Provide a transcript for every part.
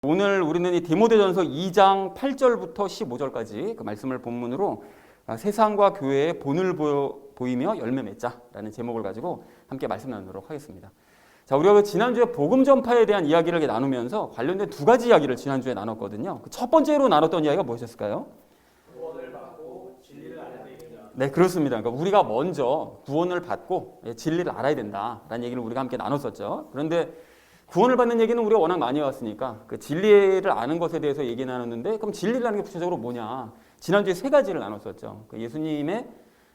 오늘 우리는 이 디모데전서 2장 8절부터 15절까지 그 말씀을 본문으로 세상과 교회의 본을 보이며 열매 맺자라는 제목을 가지고 함께 말씀 나누도록 하겠습니다. 자, 우리가 지난주에 복음 전파에 대한 이야기를 나누면서 관련된 두 가지 이야기를 지난주에 나눴거든요. 첫 번째로 나눴던 이야기가 무엇이었을까요? 구원을 받고 진리를 알아야 된다. 네, 그렇습니다. 그러니까 우리가 먼저 구원을 받고 진리를 알아야 된다라는 얘기를 우리가 함께 나눴었죠. 그런데 구원을 받는 얘기는 우리가 워낙 많이 해왔으니까 그 진리를 아는 것에 대해서 얘기 나눴는데, 그럼 진리를 아는 게 구체적으로 뭐냐? 지난주에 세 가지를 나눴었죠. 그 예수님의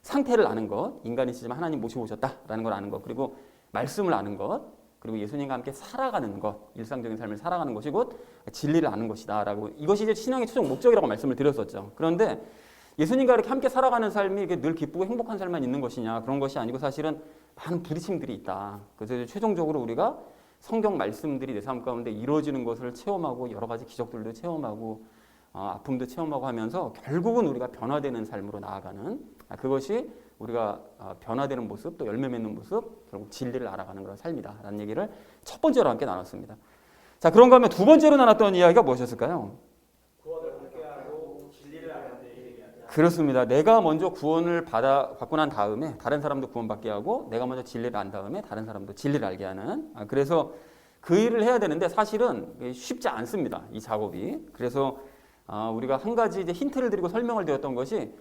상태를 아는 것, 인간이시지만 하나님 모시고 오셨다라는 걸 아는 것, 그리고 말씀을 아는 것, 그리고 예수님과 함께 살아가는 것, 일상적인 삶을 살아가는 것이 곧 진리를 아는 것이다라고, 이것이 이제 신앙의 최종 목적이라고 말씀을 드렸었죠. 그런데 예수님과 이렇게 함께 살아가는 삶이 이게 늘 기쁘고 행복한 삶만 있는 것이냐? 그런 것이 아니고 사실은 많은 부딪힘들이 있다. 그래서 최종적으로 우리가 성경 말씀들이 내 삶 가운데 이루어지는 것을 체험하고 여러 가지 기적들도 체험하고 아픔도 체험하고 하면서 결국은 우리가 변화되는 삶으로 나아가는, 그것이 우리가 변화되는 모습, 또 열매 맺는 모습, 결국 진리를 알아가는 그런 삶이다라는 얘기를 첫 번째로 함께 나눴습니다. 자, 그런가 하면 두 번째로 나눴던 이야기가 무엇이었을까요? 구원을 받게 하고 진리를 알아야 된다. 그렇습니다. 내가 먼저 구원을 받고 난 다음에 다른 사람도 구원받게 하고, 내가 먼저 진리를 안 다음에 다른 사람도 진리를 알게 하는, 그래서 그 일을 해야 되는데 사실은 쉽지 않습니다, 이 작업이. 그래서 우리가 한 가지 이제 힌트를 드리고 설명을 드렸던 것이,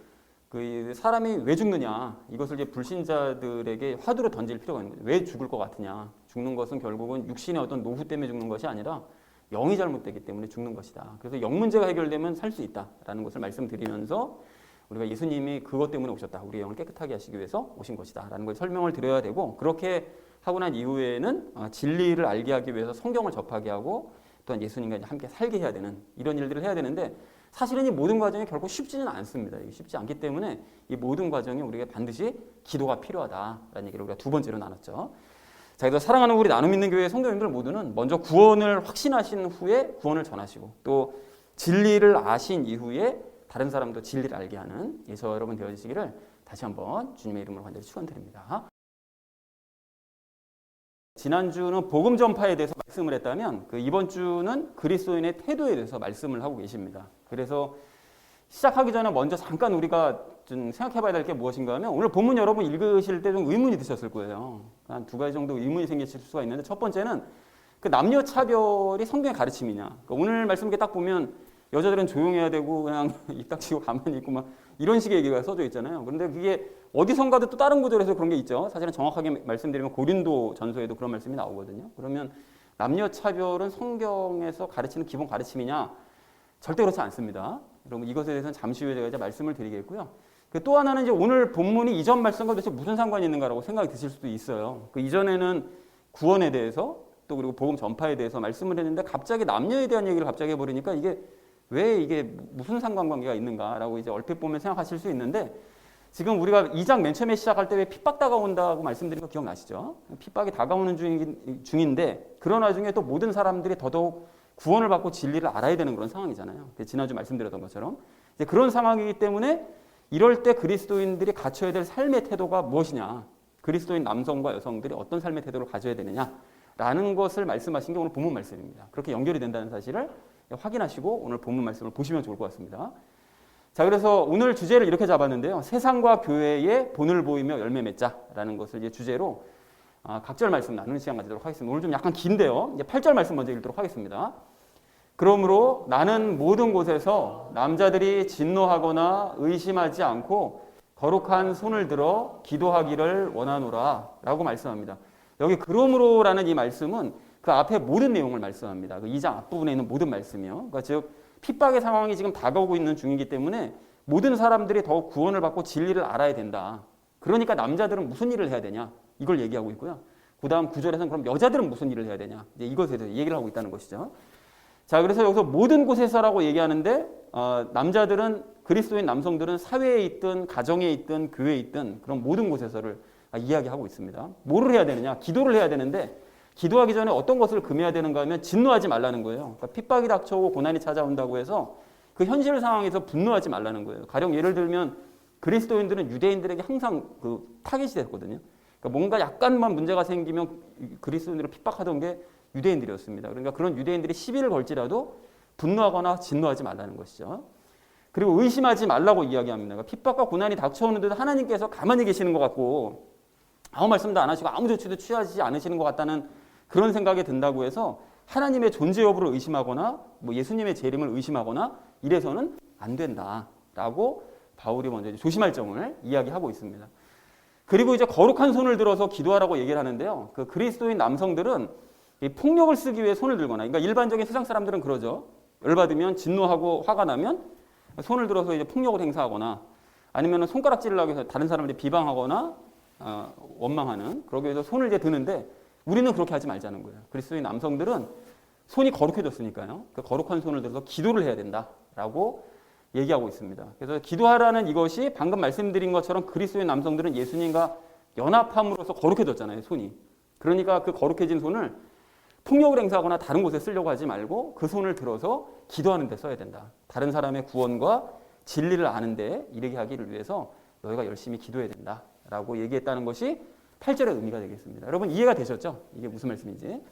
그 사람이 왜 죽느냐, 이것을 이제 불신자들에게 화두로 던질 필요가 있는 거죠. 왜 죽을 것 같으냐? 죽는 것은 결국은 육신의 어떤 노후 때문에 죽는 것이 아니라 영이 잘못되기 때문에 죽는 것이다. 그래서 영 문제가 해결되면 살 수 있다라는 것을 말씀드리면서, 우리가 예수님이 그것 때문에 오셨다, 우리의 영을 깨끗하게 하시기 위해서 오신 것이다라는 걸 설명을 드려야 되고, 그렇게 하고 난 이후에는 진리를 알게 하기 위해서 성경을 접하게 하고, 또한 예수님과 함께 살게 해야 되는 이런 일들을 해야 되는데, 사실은 이 모든 과정이 결코 쉽지는 않습니다. 쉽지 않기 때문에 이 모든 과정이 우리가 반드시 기도가 필요하다라는 얘기를 우리가 두 번째로 나눴죠. 자, 그래서 사랑하는 우리 나눔 있는 교회 성도님들 모두는 먼저 구원을 확신하신 후에 구원을 전하시고, 또 진리를 아신 이후에 다른 사람도 진리를 알게 하는 저와 여러분 되어주시기를 다시 한번 주님의 이름으로 간절히 축원드립니다. 지난주는 복음 전파에 대해서 말씀을 했다면, 이번 주는 그리스도인의 태도에 대해서 말씀을 하고 계십니다. 그래서 시작하기 전에 먼저 잠깐 우리가 좀 생각해 봐야 될 게 무엇인가 하면, 오늘 본문 여러분 읽으실 때 좀 의문이 드셨을 거예요. 한 두 가지 정도 의문이 생기실 수가 있는데, 첫 번째는 그 남녀 차별이 성경의 가르침이냐. 그러니까 오늘 말씀 이렇게 딱 보면 여자들은 조용해야 되고 그냥 입 닥치고 가만히 있고 막 이런 식의 얘기가 써져 있잖아요. 그런데 그게 어디선가도 또 다른 구절에서 그런 게 있죠. 사실은 정확하게 말씀드리면 고린도 전서에도 그런 말씀이 나오거든요. 그러면 남녀 차별은 성경에서 가르치는 기본 가르침이냐? 절대 그렇지 않습니다. 그럼 이것에 대해서는 잠시 후에 제가 이제 말씀을 드리겠고요. 또 하나는 이제 오늘 본문이 이전 말씀과 도대체 무슨 상관이 있는가라고 생각이 드실 수도 있어요. 그 이전에는 구원에 대해서, 또 그리고 복음 전파에 대해서 말씀을 했는데, 갑자기 남녀에 대한 얘기를 갑자기 해버리니까 이게 무슨 상관관계가 있는가라고 이제 얼핏 보면 생각하실 수 있는데, 지금 우리가 2장 맨 처음에 시작할 때 왜 핍박 다가온다고 말씀드린 거 기억나시죠? 핍박이 다가오는 중인데, 그런 와중에 또 모든 사람들이 더더욱 구원을 받고 진리를 알아야 되는 그런 상황이잖아요. 지난주 말씀드렸던 것처럼. 이제 그런 상황이기 때문에 이럴 때 그리스도인들이 갖춰야 될 삶의 태도가 무엇이냐, 그리스도인 남성과 여성들이 어떤 삶의 태도를 가져야 되느냐라는 것을 말씀하신 게 오늘 본문 말씀입니다. 그렇게 연결이 된다는 사실을 확인하시고 오늘 본문 말씀을 보시면 좋을 것 같습니다. 자, 그래서 오늘 주제를 이렇게 잡았는데요. 세상과 교회의 본을 보이며 열매 맺자라는 것을 이제 주제로 각절 말씀 나누는 시간 가지도록 하겠습니다. 오늘 좀 약간 긴데요. 이제 8절 말씀 먼저 읽도록 하겠습니다. 그러므로 나는 모든 곳에서 남자들이 진노하거나 의심하지 않고 거룩한 손을 들어 기도하기를 원하노라 라고 말씀합니다. 여기 그러므로라는 이 말씀은 그 앞에 모든 내용을 말씀합니다. 그 2장 앞부분에 있는 모든 말씀이요. 그러니까 즉 핍박의 상황이 지금 다가오고 있는 중이기 때문에 모든 사람들이 더욱 구원을 받고 진리를 알아야 된다. 그러니까 남자들은 무슨 일을 해야 되냐, 이걸 얘기하고 있고요. 그 다음 9절에서는 그럼 여자들은 무슨 일을 해야 되냐, 이제 이것에 대해서 얘기를 하고 있다는 것이죠. 자, 그래서 여기서 모든 곳에서라고 얘기하는데, 남자들은, 그리스도인 남성들은 사회에 있든 가정에 있든 교회에 있든 그런 모든 곳에서를 이야기하고 있습니다. 뭐를 해야 되느냐, 기도를 해야 되는데, 기도하기 전에 어떤 것을 금해야 되는가 하면 진노하지 말라는 거예요. 그러니까 핍박이 닥쳐오고 고난이 찾아온다고 해서 그 현실 상황에서 분노하지 말라는 거예요. 가령 예를 들면 그리스도인들은 유대인들에게 항상 그 타겟이 됐거든요. 그러니까 뭔가 약간만 문제가 생기면 그리스도인들을 핍박하던 게 유대인들이었습니다. 그러니까 그런 유대인들이 시비를 걸지라도 분노하거나 진노하지 말라는 것이죠. 그리고 의심하지 말라고 이야기합니다. 그러니까 핍박과 고난이 닥쳐오는데도 하나님께서 가만히 계시는 것 같고 아무 말씀도 안 하시고 아무 조치도 취하지 않으시는 것 같다는 그런 생각이 든다고 해서 하나님의 존재 여부를 의심하거나 뭐 예수님의 재림을 의심하거나 이래서는 안 된다라고 바울이 먼저 조심할 점을 이야기하고 있습니다. 그리고 이제 거룩한 손을 들어서 기도하라고 얘기를 하는데요. 그 그리스도인 남성들은 이 폭력을 쓰기 위해 손을 들거나, 그러니까 일반적인 세상 사람들은 그러죠. 열받으면 진노하고 화가 나면 손을 들어서 이제 폭력을 행사하거나 아니면 손가락질을 하기 위해서 다른 사람들이 비방하거나 원망하는, 그러기 위해서 손을 이제 드는데 우리는 그렇게 하지 말자는 거예요. 그리스도인 남성들은 손이 거룩해졌으니까요. 그 거룩한 손을 들어서 기도를 해야 된다라고 얘기하고 있습니다. 그래서 기도하라는 이것이 방금 말씀드린 것처럼 그리스도인 남성들은 예수님과 연합함으로써 거룩해졌잖아요, 손이. 그러니까 그 거룩해진 손을 폭력을 행사하거나 다른 곳에 쓰려고 하지 말고 그 손을 들어서 기도하는 데 써야 된다. 다른 사람의 구원과 진리를 아는 데 이르게 하기를 위해서 너희가 열심히 기도해야 된다라고 얘기했다는 것이 8절의 의미가 되겠습니다. 여러분 이해가 되셨죠? 이게 무슨 말씀인지.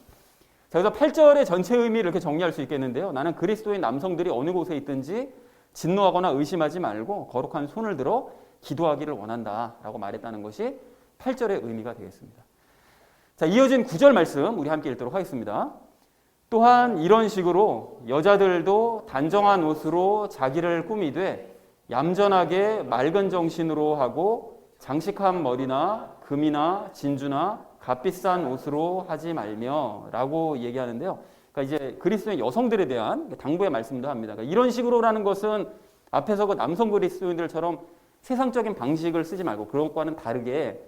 자, 그래서 8절의 전체 의미를 이렇게 정리할 수 있겠는데요. 나는 그리스도인 남성들이 어느 곳에 있든지 진노하거나 의심하지 말고 거룩한 손을 들어 기도하기를 원한다라고 말했다는 것이 8절의 의미가 되겠습니다. 자, 이어진 9절 말씀 우리 함께 읽도록 하겠습니다. 또한 이런 식으로 여자들도 단정한 옷으로 자기를 꾸미되 얌전하게 맑은 정신으로 하고 장식한 머리나 금이나 진주나 값비싼 옷으로 하지 말며 라고 얘기하는데요. 그러니까 이제 그리스도인 여성들에 대한 당부의 말씀도 합니다. 그러니까 이런 식으로라는 것은 앞에서 그 남성 그리스도인들처럼 세상적인 방식을 쓰지 말고 그런 것과는 다르게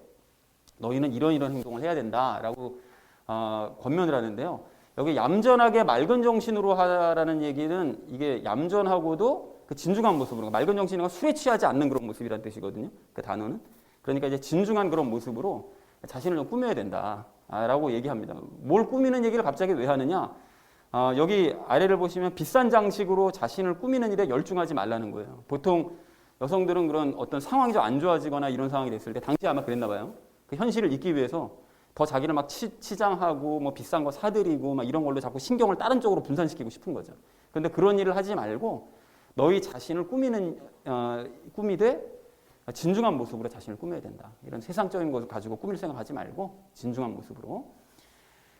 너희는 이런 행동을 해야 된다라고 권면을 하는데요. 여기 얌전하게 맑은 정신으로 하라는 얘기는 이게 얌전하고도 그 진중한 모습으로, 맑은 정신은 술에 취하지 않는 그런 모습이라는 뜻이거든요. 그 단어는. 그러니까 이제 진중한 그런 모습으로 자신을 좀 꾸며야 된다라고 얘기합니다. 뭘 꾸미는 얘기를 갑자기 왜 하느냐? 여기 아래를 보시면 비싼 장식으로 자신을 꾸미는 일에 열중하지 말라는 거예요. 보통 여성들은 그런 어떤 상황이 좀 안 좋아지거나 이런 상황이 됐을 때 당시에 아마 그랬나 봐요. 그 현실을 잊기 위해서 더 자기를 막 치장하고 뭐 비싼 거 사들이고 막 이런 걸로 자꾸 신경을 다른 쪽으로 분산시키고 싶은 거죠. 그런데 그런 일을 하지 말고 너희 자신을 꾸미되 진중한 모습으로 자신을 꾸며야 된다. 이런 세상적인 것을 가지고 꾸밀 생각하지 말고 진중한 모습으로.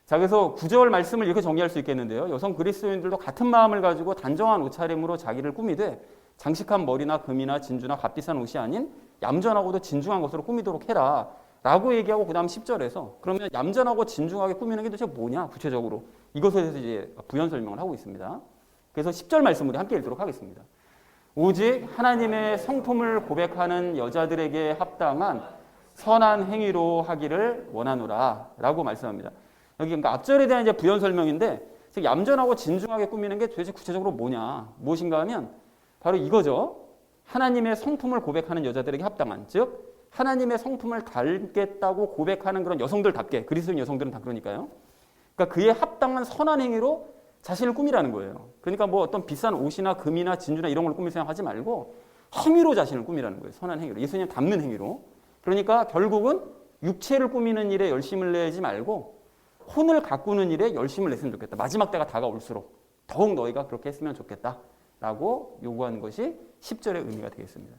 자, 그래서 9절 말씀을 이렇게 정리할 수 있겠는데요. 여성 그리스도인들도 같은 마음을 가지고 단정한 옷차림으로 자기를 꾸미되 장식한 머리나 금이나 진주나 값비싼 옷이 아닌 얌전하고도 진중한 것으로 꾸미도록 해라 라고 얘기하고 그 다음 10절에서 그러면 얌전하고 진중하게 꾸미는 게 도대체 뭐냐 구체적으로 이것에 대해서 이제 부연 설명을 하고 있습니다. 그래서 10절 말씀 우리 함께 읽도록 하겠습니다. 오직 하나님의 성품을 고백하는 여자들에게 합당한 선한 행위로 하기를 원하노라 라고 말씀합니다. 여기 그러니까 앞절에 대한 이제 부연 설명인데 즉 얌전하고 진중하게 꾸미는 게 도대체 구체적으로 뭐냐 무엇인가 하면 바로 이거죠. 하나님의 성품을 고백하는 여자들에게 합당한, 즉 하나님의 성품을 닮겠다고 고백하는 그런 여성들답게, 그리스도인 여성들은 다 그러니까요. 그러니까 그에 합당한 선한 행위로 자신을 꾸미라는 거예요. 그러니까 뭐 어떤 비싼 옷이나 금이나 진주나 이런 걸 꾸밀 생각하지 말고 행위로 자신을 꾸미라는 거예요. 선한 행위로. 예수님 닮는 행위로. 그러니까 결국은 육체를 꾸미는 일에 열심을 내지 말고 혼을 가꾸는 일에 열심을 냈으면 좋겠다. 마지막 때가 다가올수록 더욱 너희가 그렇게 했으면 좋겠다라고 요구하는 것이 10절의 의미가 되겠습니다.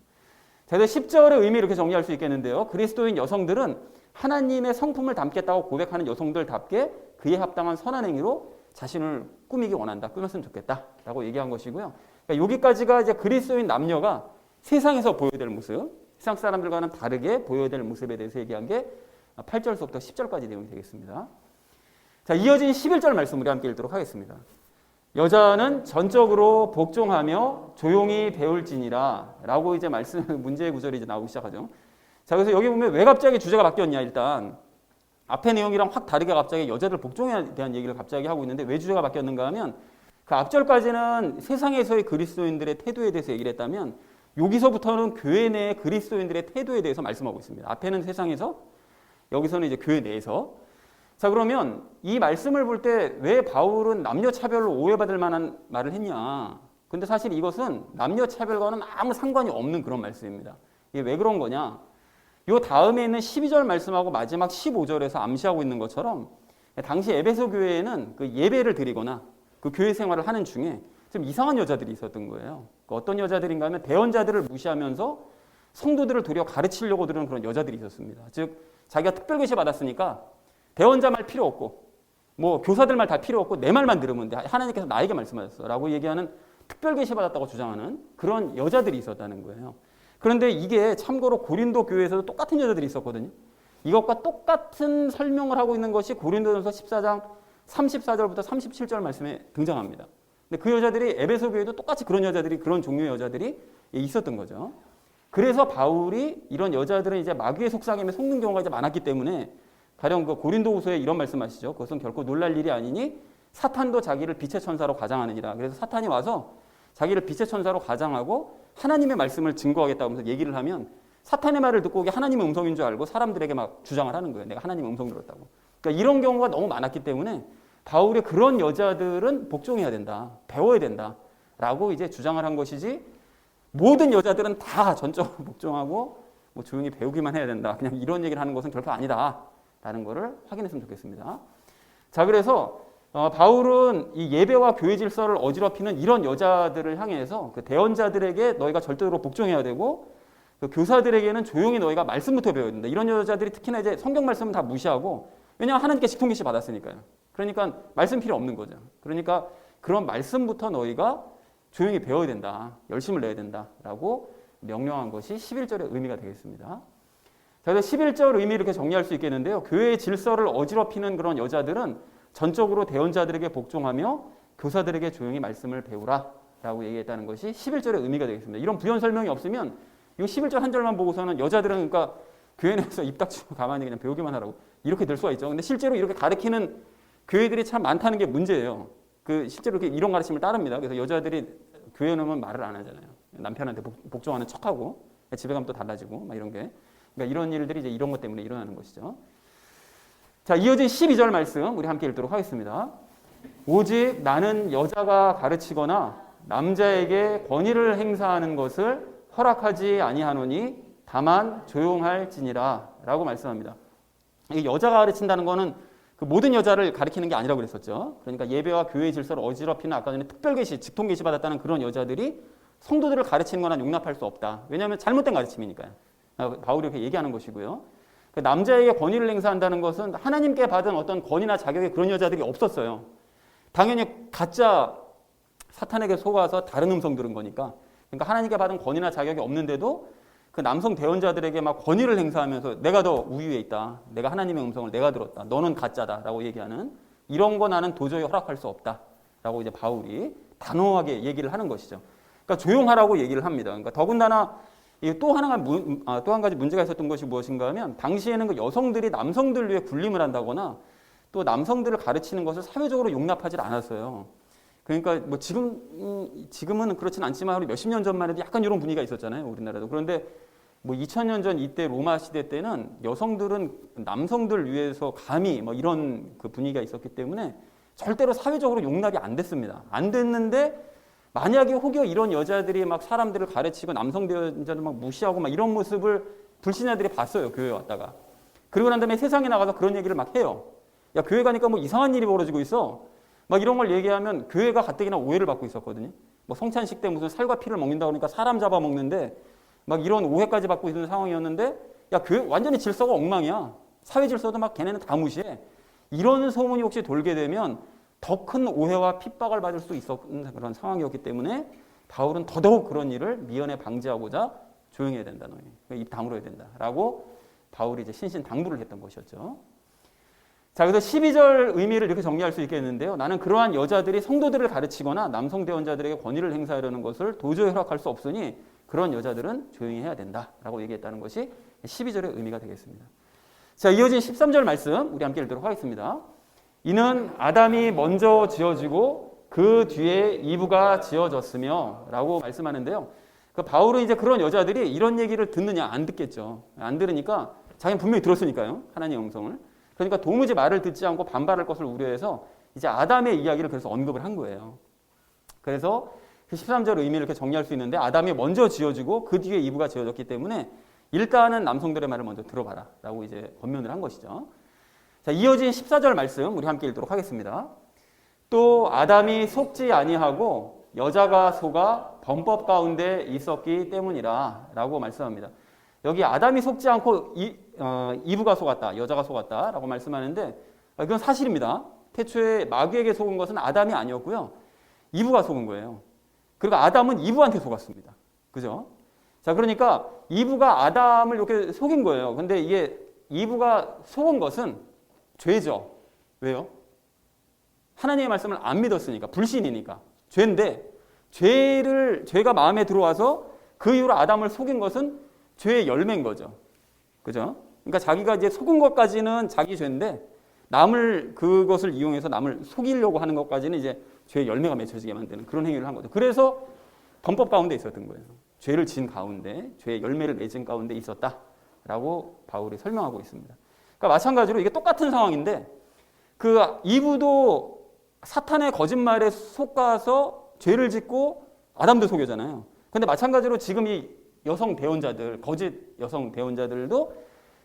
자, 10절의 의미 이렇게 정리할 수 있겠는데요. 그리스도인 여성들은 하나님의 성품을 담겠다고 고백하는 여성들답게 그에 합당한 선한 행위로 자신을 꾸미기 원한다. 꾸몄으면 좋겠다라고 얘기한 것이고요. 그러니까 여기까지가 이제 그리스도인 남녀가 세상에서 보여야 될 모습, 세상 사람들과는 다르게 보여야 될 모습에 대해서 얘기한 게 8절부터 10절까지 내용이 되겠습니다. 자, 이어진 11절 말씀 우리 함께 읽도록 하겠습니다. 여자는 전적으로 복종하며 조용히 배울지니라 라고 이제 문제의 구절이 이제 나오기 시작하죠. 자, 그래서 여기 보면 왜 갑자기 주제가 바뀌었냐, 일단. 앞의 내용이랑 확 다르게 갑자기 여자들 복종에 대한 얘기를 갑자기 하고 있는데 왜 주제가 바뀌었는가 하면 그 앞절까지는 세상에서의 그리스도인들의 태도에 대해서 얘기를 했다면 여기서부터는 교회 내의 그리스도인들의 태도에 대해서 말씀하고 있습니다. 앞에는 세상에서, 여기서는 이제 교회 내에서. 자, 그러면 이 말씀을 볼 때 왜 바울은 남녀 차별로 오해받을 만한 말을 했냐? 근데 사실 이것은 남녀 차별과는 아무 상관이 없는 그런 말씀입니다. 이게 왜 그런 거냐? 요 다음에 있는 12절 말씀하고 마지막 15절에서 암시하고 있는 것처럼 당시 에베소 교회에는 그 예배를 드리거나 그 교회 생활을 하는 중에 좀 이상한 여자들이 있었던 거예요. 그 어떤 여자들인가 하면 대언자들을 무시하면서 성도들을 도리어 가르치려고 들은 그런 여자들이 있었습니다. 즉 자기가 특별 계시 받았으니까 대언자 말 필요 없고 뭐 교사들 말 다 필요 없고 내 말만 들으면 돼. 하나님께서 나에게 말씀하셨어라고 얘기하는 특별 계시 받았다고 주장하는 그런 여자들이 있었다는 거예요. 그런데 이게 참고로 고린도 교회에서도 똑같은 여자들이 있었거든요. 이것과 똑같은 설명을 하고 있는 것이 고린도전서 14장 34절부터 37절 말씀에 등장합니다. 근데 그 여자들이 에베소 교회도 똑같이 그런 여자들이 그런 종류의 여자들이 있었던 거죠. 그래서 바울이 이런 여자들은 이제 마귀의 속삭임에 속는 경우가 이제 많았기 때문에 가령 그 고린도후서에 이런 말씀하시죠. 그것은 결코 놀랄 일이 아니니 사탄도 자기를 빛의 천사로 가장하느니라. 그래서 사탄이 와서 자기를 빛의 천사로 가장하고 하나님의 말씀을 증거하겠다고 하면서 얘기를 하면 사탄의 말을 듣고 이게 하나님의 음성인 줄 알고 사람들에게 막 주장을 하는 거예요. 내가 하나님의 음성 들었다고. 그러니까 이런 경우가 너무 많았기 때문에 바울의 그런 여자들은 복종해야 된다. 배워야 된다. 라고 이제 주장을 한 것이지 모든 여자들은 다 전적으로 복종하고 뭐 조용히 배우기만 해야 된다. 그냥 이런 얘기를 하는 것은 결코 아니다. 라는 것을 확인했으면 좋겠습니다. 자, 그래서 바울은 이 예배와 교회 질서를 어지럽히는 이런 여자들을 향해서 그 대언자들에게 너희가 절대로 복종해야 되고 그 교사들에게는 조용히 너희가 말씀부터 배워야 된다. 이런 여자들이 특히나 이제 성경 말씀은 다 무시하고 왜냐하면 하나님께 직통계시 받았으니까요. 그러니까 말씀 필요 없는 거죠. 그러니까 그런 말씀부터 너희가 조용히 배워야 된다. 열심을 내야 된다라고 명령한 것이 11절의 의미가 되겠습니다. 자, 그래서 11절 의미 이렇게 정리할 수 있겠는데요. 교회의 질서를 어지럽히는 그런 여자들은 전적으로 대언자들에게 복종하며 교사들에게 조용히 말씀을 배우라 라고 얘기했다는 것이 11절의 의미가 되겠습니다. 이런 부연 설명이 없으면 이 11절 한 절만 보고서는 여자들은 그러니까 교회 내에서 입 닥치고 가만히 그냥 배우기만 하라고 이렇게 될 수가 있죠. 근데 실제로 이렇게 가르치는 교회들이 참 많다는 게 문제예요. 그 실제로 이런 가르침을 따릅니다. 그래서 여자들이 교회 오면 말을 안 하잖아요. 남편한테 복종하는 척하고 집에 가면 또 달라지고 막 이런 게. 그러니까 이런 일들이 이제 이런 것 때문에 일어나는 것이죠. 자, 이어진 12절 말씀 우리 함께 읽도록 하겠습니다. 오직 나는 여자가 가르치거나 남자에게 권위를 행사하는 것을 허락하지 아니하노니 다만 조용할지니라 라고 말씀합니다. 이게 여자가 가르친다는 거는 그 모든 여자를 가르치는 게 아니라고 그랬었죠. 그러니까 예배와 교회의 질서를 어지럽히는 아까 전에 특별 계시, 직통 계시 받았다는 그런 여자들이 성도들을 가르치는 거나 용납할 수 없다. 왜냐하면 잘못된 가르침이니까요. 바울이 이렇게 얘기하는 것이고요. 남자에게 권위를 행사한다는 것은 하나님께 받은 어떤 권위나 자격이 그런 여자들이 없었어요. 당연히 가짜 사탄에게 속아서 다른 음성 들은 거니까. 그러니까 하나님께 받은 권위나 자격이 없는데도 그 남성 대언자들에게 막 권위를 행사하면서 내가 더 우위에 있다. 내가 하나님의 음성을 내가 들었다. 너는 가짜다라고 얘기하는 이런 거 나는 도저히 허락할 수 없다라고 이제 바울이 단호하게 얘기를 하는 것이죠. 그러니까 조용하라고 얘기를 합니다. 그러니까 더군다나 또 한 가지 문제가 있었던 것이 무엇인가 하면 당시에는 그 여성들이 남성들 위해 군림을 한다거나 또 남성들을 가르치는 것을 사회적으로 용납하지 않았어요. 그러니까 뭐 지금은 그렇진 않지만 우리 몇십 년 전만 해도 약간 이런 분위기가 있었잖아요. 우리나라도. 그런데 뭐 2000년 전 이때 로마 시대 때는 여성들은 남성들 위해서 감히 뭐 이런 그 분위기가 있었기 때문에 절대로 사회적으로 용납이 안 됐습니다. 안 됐는데 만약에 혹여 이런 여자들이 막 사람들을 가르치고 남성 대언자들 막 무시하고 막 이런 모습을 불신자들이 봤어요. 교회에 왔다가. 그리고 난 다음에 세상에 나가서 그런 얘기를 막 해요. 야, 교회 가니까 뭐 이상한 일이 벌어지고 있어. 막 이런 걸 얘기하면 교회가 가뜩이나 오해를 받고 있었거든요. 뭐 성찬식 때 무슨 살과 피를 먹는다고 그러니까 사람 잡아먹는데 막 이런 오해까지 받고 있는 상황이었는데 야, 교회 완전히 질서가 엉망이야. 사회 질서도 막 걔네는 다 무시해. 이런 소문이 혹시 돌게 되면 더 큰 오해와 핍박을 받을 수 있었던 그런 상황이었기 때문에 바울은 더더욱 그런 일을 미연에 방지하고자 조용해야 된다. 너희 입 다물어야 된다라고 바울이 이제 신신당부를 했던 것이었죠. 자, 그래서 12절 의미를 이렇게 정리할 수 있겠는데요. 나는 그러한 여자들이 성도들을 가르치거나 남성 대언자들에게 권위를 행사하려는 것을 도저히 허락할 수 없으니 그런 여자들은 조용히 해야 된다라고 얘기했다는 것이 12절의 의미가 되겠습니다. 자, 이어진 13절 말씀 우리 함께 읽도록 하겠습니다. 이는 아담이 먼저 지어지고 그 뒤에 이브가 지어졌으며 라고 말씀하는데요. 그 바울은 이제 그런 여자들이 이런 얘기를 듣느냐 안 듣겠죠. 안 들으니까 자기는 분명히 들었으니까요. 하나님의 음성을. 그러니까 도무지 말을 듣지 않고 반발할 것을 우려해서 이제 아담의 이야기를 그래서 언급을 한 거예요. 그래서 13절 의미를 이렇게 정리할 수 있는데 아담이 먼저 지어지고 그 뒤에 이브가 지어졌기 때문에 일단은 남성들의 말을 먼저 들어봐라 라고 이제 권면을 한 것이죠. 자, 이어진 14절 말씀 우리 함께 읽도록 하겠습니다. 또 아담이 속지 아니하고 여자가 속아 범법 가운데 있었기 때문이라 라고 말씀합니다. 여기 아담이 속지 않고 이브가 속았다, 여자가 속았다 라고 말씀하는데 그건 사실입니다. 태초에 마귀에게 속은 것은 아담이 아니었고요. 이브가 속은 거예요. 그리고 아담은 이브한테 속았습니다. 그죠? 자, 그러니까 이브가 아담을 이렇게 속인 거예요. 근데 이게 이브가 속은 것은 죄죠. 왜요? 하나님의 말씀을 안 믿었으니까, 불신이니까. 죄인데, 죄가 마음에 들어와서 그 이후로 아담을 속인 것은 죄의 열매인 거죠. 그죠? 그러니까 자기가 이제 속은 것까지는 자기 죄인데, 그것을 이용해서 남을 속이려고 하는 것까지는 이제 죄의 열매가 맺혀지게 만드는 그런 행위를 한 거죠. 그래서 범법 가운데 있었던 거예요. 죄를 지은 가운데, 죄의 열매를 맺은 가운데 있었다라고 바울이 설명하고 있습니다. 그러니까 마찬가지로 이게 똑같은 상황인데, 그 이브도 사탄의 거짓말에 속아서 죄를 짓고 아담도 속여잖아요. 근데 마찬가지로 지금 이 여성 대원자들, 거짓 여성 대원자들도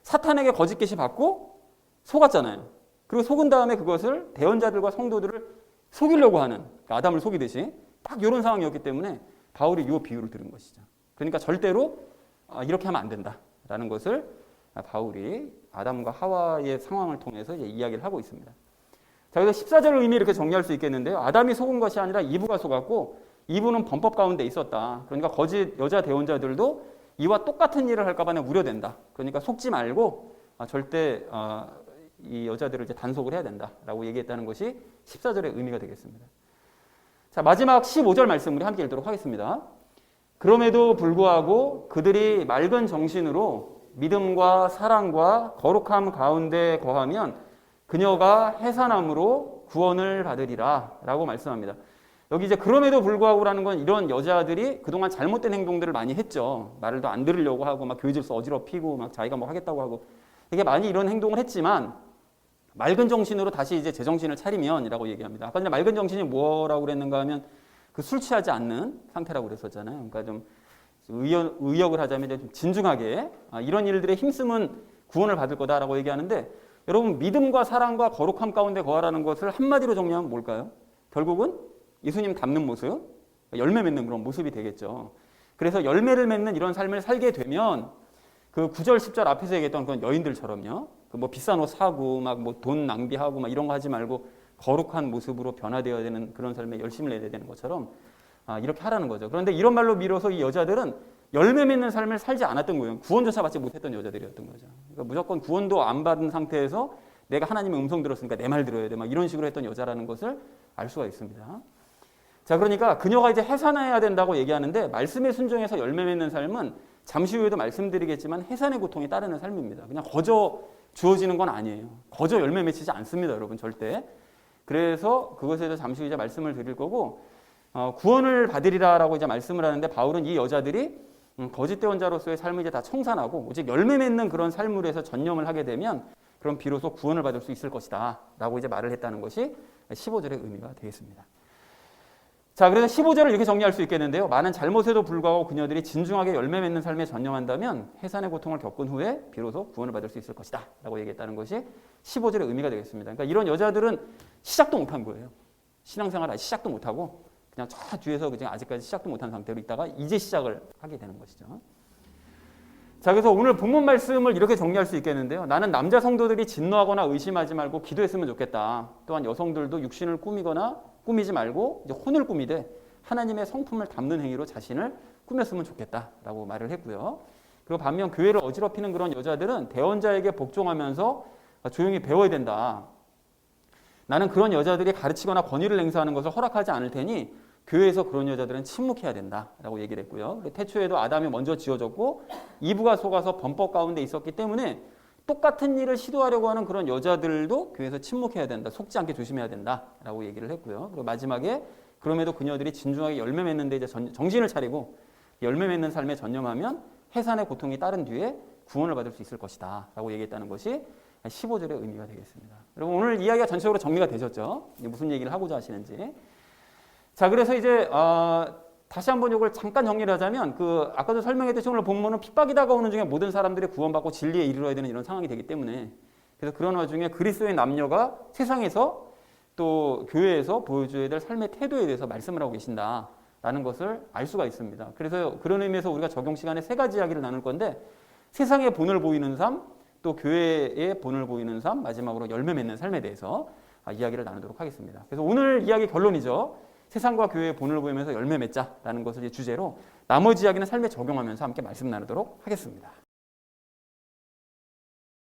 사탄에게 거짓 계시 받고 속았잖아요. 그리고 속은 다음에 그것을 대원자들과 성도들을 속이려고 하는, 그러니까 아담을 속이듯이 딱 이런 상황이었기 때문에 바울이 이 비유를 들은 것이죠. 그러니까 절대로 이렇게 하면 안 된다라는 것을 바울이 아담과 하와의 상황을 통해서 이제 이야기를 하고 있습니다. 자, 그래서 14절 의미 이렇게 정리할 수 있겠는데요. 아담이 속은 것이 아니라 이브가 속았고 이브는 범법 가운데 있었다. 그러니까 거짓 여자 대원자들도 이와 똑같은 일을 할까 봐 우려된다. 그러니까 속지 말고 절대 이 여자들을 이제 단속을 해야 된다라고 얘기했다는 것이 14절의 의미가 되겠습니다. 자, 마지막 15절 말씀 우리 함께 읽도록 하겠습니다. 그럼에도 불구하고 그들이 맑은 정신으로 믿음과 사랑과 거룩함 가운데 거하면 그녀가 해산함으로 구원을 받으리라 라고 말씀합니다. 여기 이제 그럼에도 불구하고라는 건 이런 여자들이 그동안 잘못된 행동들을 많이 했죠. 말을 더 안 들으려고 하고 막 교회 질서 어지럽히고 막 자기가 뭐 하겠다고 하고 되게 많이 이런 행동을 했지만 맑은 정신으로 다시 이제 제정신을 차리면이라고 얘기합니다. 아까 전에 맑은 정신이 뭐라고 그랬는가 하면 그 술 취하지 않는 상태라고 그랬었잖아요. 그러니까 좀 의역을 하자면 좀 진중하게 이런 일들에 힘쓰면 구원을 받을 거다라고 얘기하는데 여러분 믿음과 사랑과 거룩함 가운데 거하라는 것을 한마디로 정리하면 뭘까요? 결국은 예수님 닮는 모습, 열매 맺는 그런 모습이 되겠죠. 그래서 열매를 맺는 이런 삶을 살게 되면 그 9절, 10절 앞에서 얘기했던 그런 여인들처럼요. 그 뭐 비싼 옷 사고 막 뭐 돈 낭비하고 막 이런 거 하지 말고 거룩한 모습으로 변화되어야 되는 그런 삶에 열심을 내야 되는 것처럼 이렇게 하라는 거죠. 그런데 이런 말로 밀어서 이 여자들은 열매 맺는 삶을 살지 않았던 거예요. 구원조차 받지 못했던 여자들이었던 거죠. 그러니까 무조건 구원도 안 받은 상태에서 내가 하나님의 음성 들었으니까 내 말 들어야 돼. 막 이런 식으로 했던 여자라는 것을 알 수가 있습니다. 자, 그러니까 그녀가 이제 해산해야 된다고 얘기하는데 말씀에 순종해서 열매 맺는 삶은 잠시 후에도 말씀드리겠지만 해산의 고통이 따르는 삶입니다. 그냥 거저 주어지는 건 아니에요. 거저 열매 맺히지 않습니다, 여러분 절대. 그래서 그것에 대해서 잠시 후에 이제 말씀을 드릴 거고 구원을 받으리라라고 이제 말씀을 하는데 바울은 이 여자들이 거짓 대원자로서의 삶을 이제 다 청산하고 오직 열매 맺는 그런 삶으로 해서 전념을 하게 되면 그럼 비로소 구원을 받을 수 있을 것이다라고 이제 말을 했다는 것이 15절의 의미가 되겠습니다. 자, 그래서 15절을 이렇게 정리할 수 있겠는데요. 많은 잘못에도 불구하고 그녀들이 진중하게 열매 맺는 삶에 전념한다면 해산의 고통을 겪은 후에 비로소 구원을 받을 수 있을 것이다 라고 얘기했다는 것이 15절의 의미가 되겠습니다. 그러니까 이런 여자들은 시작도 못한 거예요. 신앙생활 아직 시작도 못하고 그냥 저 뒤에서 그냥 아직까지 시작도 못한 상태로 있다가 이제 시작을 하게 되는 것이죠. 자, 그래서 오늘 본문 말씀을 이렇게 정리할 수 있겠는데요. 나는 남자 성도들이 진노하거나 의심하지 말고 기도했으면 좋겠다. 또한 여성들도 육신을 꾸미지 말고 이제 혼을 꾸미되 하나님의 성품을 담는 행위로 자신을 꾸몄으면 좋겠다라고 말을 했고요. 그리고 반면 교회를 어지럽히는 그런 여자들은 대원자에게 복종하면서 조용히 배워야 된다. 나는 그런 여자들이 가르치거나 권위를 행사하는 것을 허락하지 않을 테니 교회에서 그런 여자들은 침묵해야 된다라고 얘기를 했고요. 태초에도 아담이 먼저 지어졌고 이브가 속아서 범법 가운데 있었기 때문에 똑같은 일을 시도하려고 하는 그런 여자들도 교회에서 침묵해야 된다. 속지 않게 조심해야 된다라고 얘기를 했고요. 그리고 마지막에 그럼에도 그녀들이 진중하게 열매 맺는 데 이제 정신을 차리고 열매 맺는 삶에 전념하면 해산의 고통이 따른 뒤에 구원을 받을 수 있을 것이다 라고 얘기했다는 것이 15절의 의미가 되겠습니다. 여러분 오늘 이야기가 전체적으로 정리가 되셨죠? 무슨 얘기를 하고자 하시는지. 자, 그래서 이제 다시 한번 이걸 잠깐 정리를 하자면 아까도 설명했듯이 오늘 본문은 핍박이 다가오는 중에 모든 사람들이 구원받고 진리에 이르러야 되는 이런 상황이 되기 때문에 그래서 그런 와중에 그리스도인 남녀가 세상에서 또 교회에서 보여줘야 될 삶의 태도에 대해서 말씀을 하고 계신다라는 것을 알 수가 있습니다. 그래서 그런 의미에서 우리가 적용 시간에 세 가지 이야기를 나눌 건데 세상의 본을 보이는 삶, 또 교회의 본을 보이는 삶, 마지막으로 열매 맺는 삶에 대해서 이야기를 나누도록 하겠습니다. 그래서 오늘 이야기 결론이죠. 세상과 교회의 본을 보이면서 열매 맺자라는 것을 이제 주제로 나머지 이야기는 삶에 적용하면서 함께 말씀 나누도록 하겠습니다.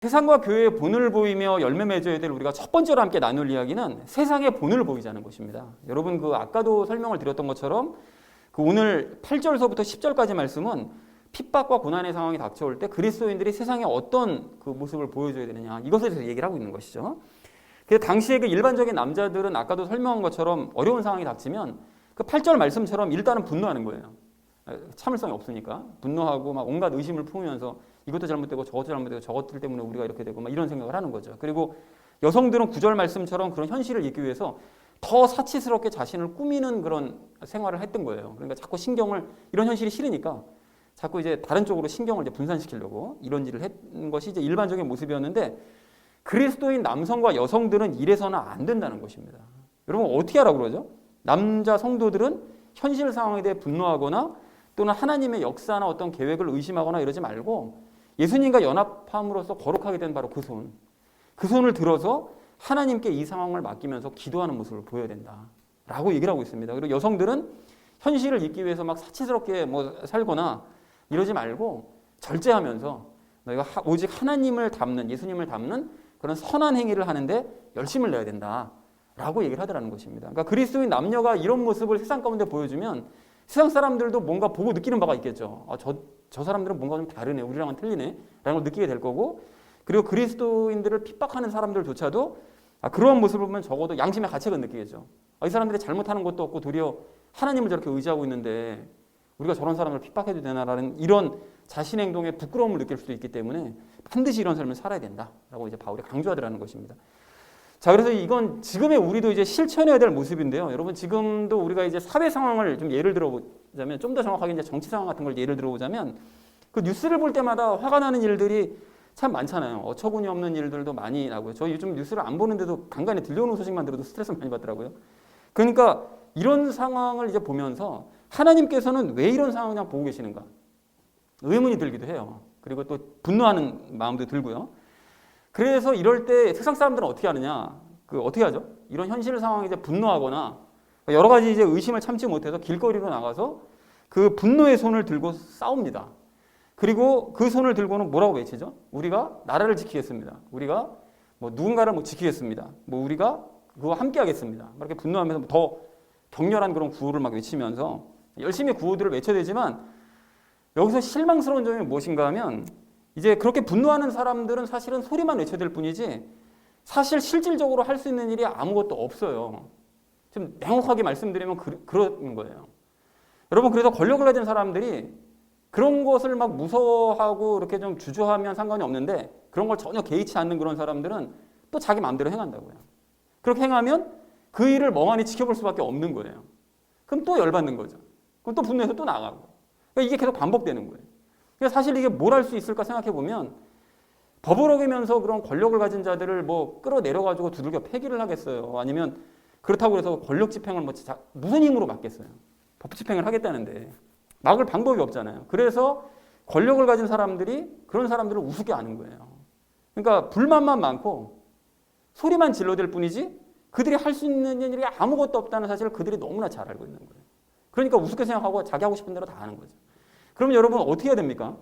세상과 교회의 본을 보이며 열매 맺어야 될 우리가 첫 번째로 함께 나눌 이야기는 세상의 본을 보이자는 것입니다. 여러분 그 아까도 설명을 드렸던 것처럼 그 오늘 8절서부터 10절까지 말씀은 핍박과 고난의 상황이 닥쳐올 때 그리스도인들이 세상에 어떤 그 모습을 보여줘야 되느냐 이것에 대해서 얘기를 하고 있는 것이죠. 그래서 당시에 그 일반적인 남자들은 아까도 설명한 것처럼 어려운 상황이 닥치면 그 8절 말씀처럼 일단은 분노하는 거예요. 참을성이 없으니까 분노하고 막 온갖 의심을 품으면서 이것도 잘못되고 저것도 잘못되고 저것들 때문에 우리가 이렇게 되고 막 이런 생각을 하는 거죠. 그리고 여성들은 9절 말씀처럼 그런 현실을 잊기 위해서 더 사치스럽게 자신을 꾸미는 그런 생활을 했던 거예요. 그러니까 자꾸 신경을 이런 현실이 싫으니까 자꾸 이제 다른 쪽으로 신경을 이제 분산시키려고 이런 일을 했는 것이 이제 일반적인 모습이었는데 그리스도인 남성과 여성들은 이래서는 안 된다는 것입니다. 여러분 어떻게 하라고 그러죠? 남자 성도들은 현실 상황에 대해 분노하거나 또는 하나님의 역사나 어떤 계획을 의심하거나 이러지 말고 예수님과 연합함으로써 거룩하게 된 바로 그 손을 들어서 하나님께 이 상황을 맡기면서 기도하는 모습을 보여야 된다라고 얘기를 하고 있습니다. 그리고 여성들은 현실을 잊기 위해서 막 사치스럽게 뭐 살거나 이러지 말고 절제하면서 너희가 오직 하나님을 닮는 예수님을 닮는 그런 선한 행위를 하는데 열심을 내야 된다라고 얘기를 하더라는 것입니다. 그러니까 그리스도인 남녀가 이런 모습을 세상 가운데 보여주면 세상 사람들도 뭔가 보고 느끼는 바가 있겠죠. 저 사람들은 뭔가 좀 다르네, 우리랑은 틀리네 라는 걸 느끼게 될 거고 그리고 그리스도인들을 핍박하는 사람들조차도 그러한 모습을 보면 적어도 양심의 가책은 느끼겠죠. 이 사람들이 잘못하는 것도 없고 도리어 하나님을 저렇게 의지하고 있는데 우리가 저런 사람을 핍박해도 되나라는 이런 자신의 행동에 부끄러움을 느낄 수도 있기 때문에 반드시 이런 삶을 살아야 된다라고 이제 바울이 강조하더라는 것입니다. 자, 그래서 이건 지금의 우리도 이제 실천해야 될 모습인데요. 여러분 지금도 우리가 이제 사회 상황을 좀 예를 들어보자면 좀 더 정확하게 이제 정치 상황 같은 걸 예를 들어보자면 그 뉴스를 볼 때마다 화가 나는 일들이 참 많잖아요. 어처구니 없는 일들도 많이 나고요. 저 요즘 뉴스를 안 보는데도 간간히 들려오는 소식만 들어도 스트레스 많이 받더라고요. 그러니까 이런 상황을 이제 보면서 하나님께서는 왜 이런 상황을 그냥 보고 계시는가? 의문이 들기도 해요. 그리고 또 분노하는 마음도 들고요. 그래서 이럴 때 세상 사람들은 어떻게 하느냐? 어떻게 하죠? 이런 현실 상황에 이제 분노하거나 여러 가지 이제 의심을 참지 못해서 길거리로 나가서 그 분노의 손을 들고 싸웁니다. 그리고 그 손을 들고는 뭐라고 외치죠? 우리가 나라를 지키겠습니다. 우리가 뭐 누군가를 뭐 지키겠습니다. 뭐 우리가 그거 함께 하겠습니다. 이렇게 분노하면서 더 격렬한 그런 구호를 막 외치면서 열심히 구호들을 외쳐야 되지만 여기서 실망스러운 점이 무엇인가 하면 이제 그렇게 분노하는 사람들은 사실은 소리만 외쳐야 될 뿐이지 사실 실질적으로 할 수 있는 일이 아무것도 없어요. 좀 냉혹하게 말씀드리면 그런 거예요. 여러분 그래서 권력을 가진 사람들이 그런 것을 막 무서워하고 이렇게 좀 주저하면 상관이 없는데 그런 걸 전혀 개의치 않는 그런 사람들은 또 자기 마음대로 행한다고요. 그렇게 행하면 그 일을 멍하니 지켜볼 수밖에 없는 거예요. 그럼 또 열받는 거죠. 그럼 또 분노해서 또 나가고. 그러니까 이게 계속 반복되는 거예요. 그러니까 사실 이게 뭘 할 수 있을까 생각해 보면 법을 어기면서 그런 권력을 가진 자들을 뭐 끌어내려가지고 두들겨 패기를 하겠어요. 아니면 그렇다고 해서 권력 집행을 무슨 힘으로 막겠어요. 법 집행을 하겠다는데 막을 방법이 없잖아요. 그래서 권력을 가진 사람들이 그런 사람들을 우습게 아는 거예요. 그러니까 불만만 많고 소리만 질러댈 뿐이지 그들이 할 수 있는 일이 아무것도 없다는 사실을 그들이 너무나 잘 알고 있는 거예요. 그러니까 우습게 생각하고 자기 하고 싶은 대로 다 하는 거죠. 그럼 여러분 어떻게 해야 됩니까?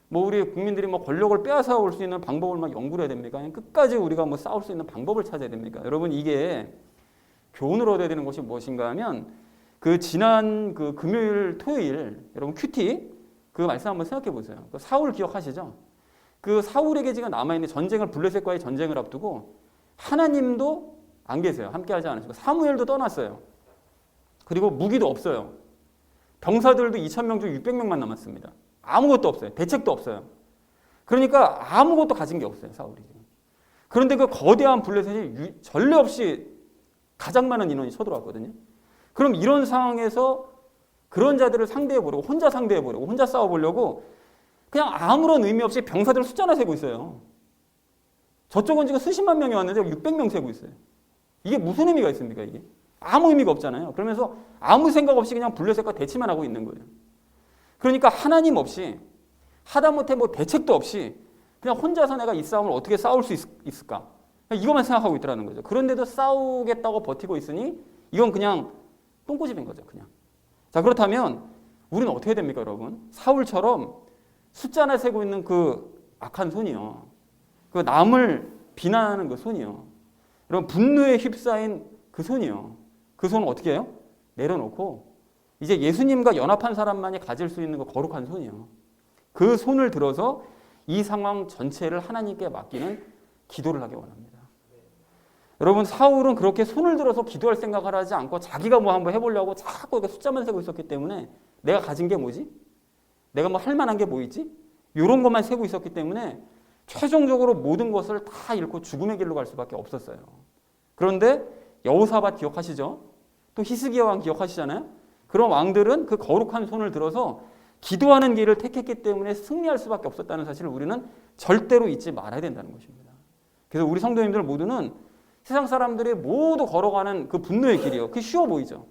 뭐 우리 국민들이 뭐 권력을 빼앗아 올 수 있는 방법을 막 연구를 해야 됩니까? 아니면 끝까지 우리가 뭐 싸울 수 있는 방법을 찾아야 됩니까? 여러분 이게 교훈을 얻어야 되는 것이 무엇인가 하면 그 지난 그 금요일 토요일 여러분 큐티 그 말씀 한번 생각해 보세요. 그 사울 기억하시죠? 그 사울에게 지금 남아있는 전쟁을 블레셋과의 전쟁을 앞두고 하나님도 안 계세요. 함께하지 않으시고 사무엘도 떠났어요. 그리고 무기도 없어요. 병사들도 2,000명 중 600명만 남았습니다. 아무것도 없어요. 대책도 없어요. 그러니까 아무것도 가진 게 없어요. 사울이. 그런데 그 거대한 블레셋이 전례 없이 가장 많은 인원이 쳐들어왔거든요. 그럼 이런 상황에서 그런 자들을 상대해보려고 혼자 상대해보려고 혼자 싸워보려고 그냥 아무런 의미 없이 병사들 숫자나 세고 있어요. 저쪽은 지금 수십만 명이 왔는데 600명 세고 있어요. 이게 무슨 의미가 있습니까, 이게? 아무 의미가 없잖아요. 그러면서 아무 생각 없이 그냥 블레셋과 대치만 하고 있는 거예요. 그러니까 하나님 없이, 하다못해 뭐 대책도 없이 그냥 혼자서 내가 이 싸움을 어떻게 싸울 수 있을까? 이것만 생각하고 있더라는 거죠. 그런데도 싸우겠다고 버티고 있으니 이건 그냥 똥꼬집인 거죠, 그냥. 자, 그렇다면 우리는 어떻게 됩니까, 여러분? 사울처럼 숫자나 세고 있는 그 악한 손이요. 그 남을 비난하는 그 손이요. 여러분, 분노에 휩싸인 그 손이요. 그 손을 어떻게 해요? 내려놓고 이제 예수님과 연합한 사람만이 가질 수 있는 그 거룩한 손이요. 그 손을 들어서 이 상황 전체를 하나님께 맡기는 기도를 하기 원합니다. 여러분, 사울은 그렇게 손을 들어서 기도할 생각을 하지 않고 자기가 뭐 한번 해보려고 자꾸 이렇게 숫자만 세고 있었기 때문에 내가 가진 게 뭐지? 내가 뭐 할 만한 게 뭐 있지? 이런 것만 세고 있었기 때문에 최종적으로 모든 것을 다 잃고 죽음의 길로 갈 수밖에 없었어요. 그런데 여호사밧 기억하시죠? 또 히스기야 왕 기억하시잖아요? 그런 왕들은 그 거룩한 손을 들어서 기도하는 길을 택했기 때문에 승리할 수밖에 없었다는 사실을 우리는 절대로 잊지 말아야 된다는 것입니다. 그래서 우리 성도님들 모두는 세상 사람들이 모두 걸어가는 그 분노의 길이요. 그게 쉬워 보이죠?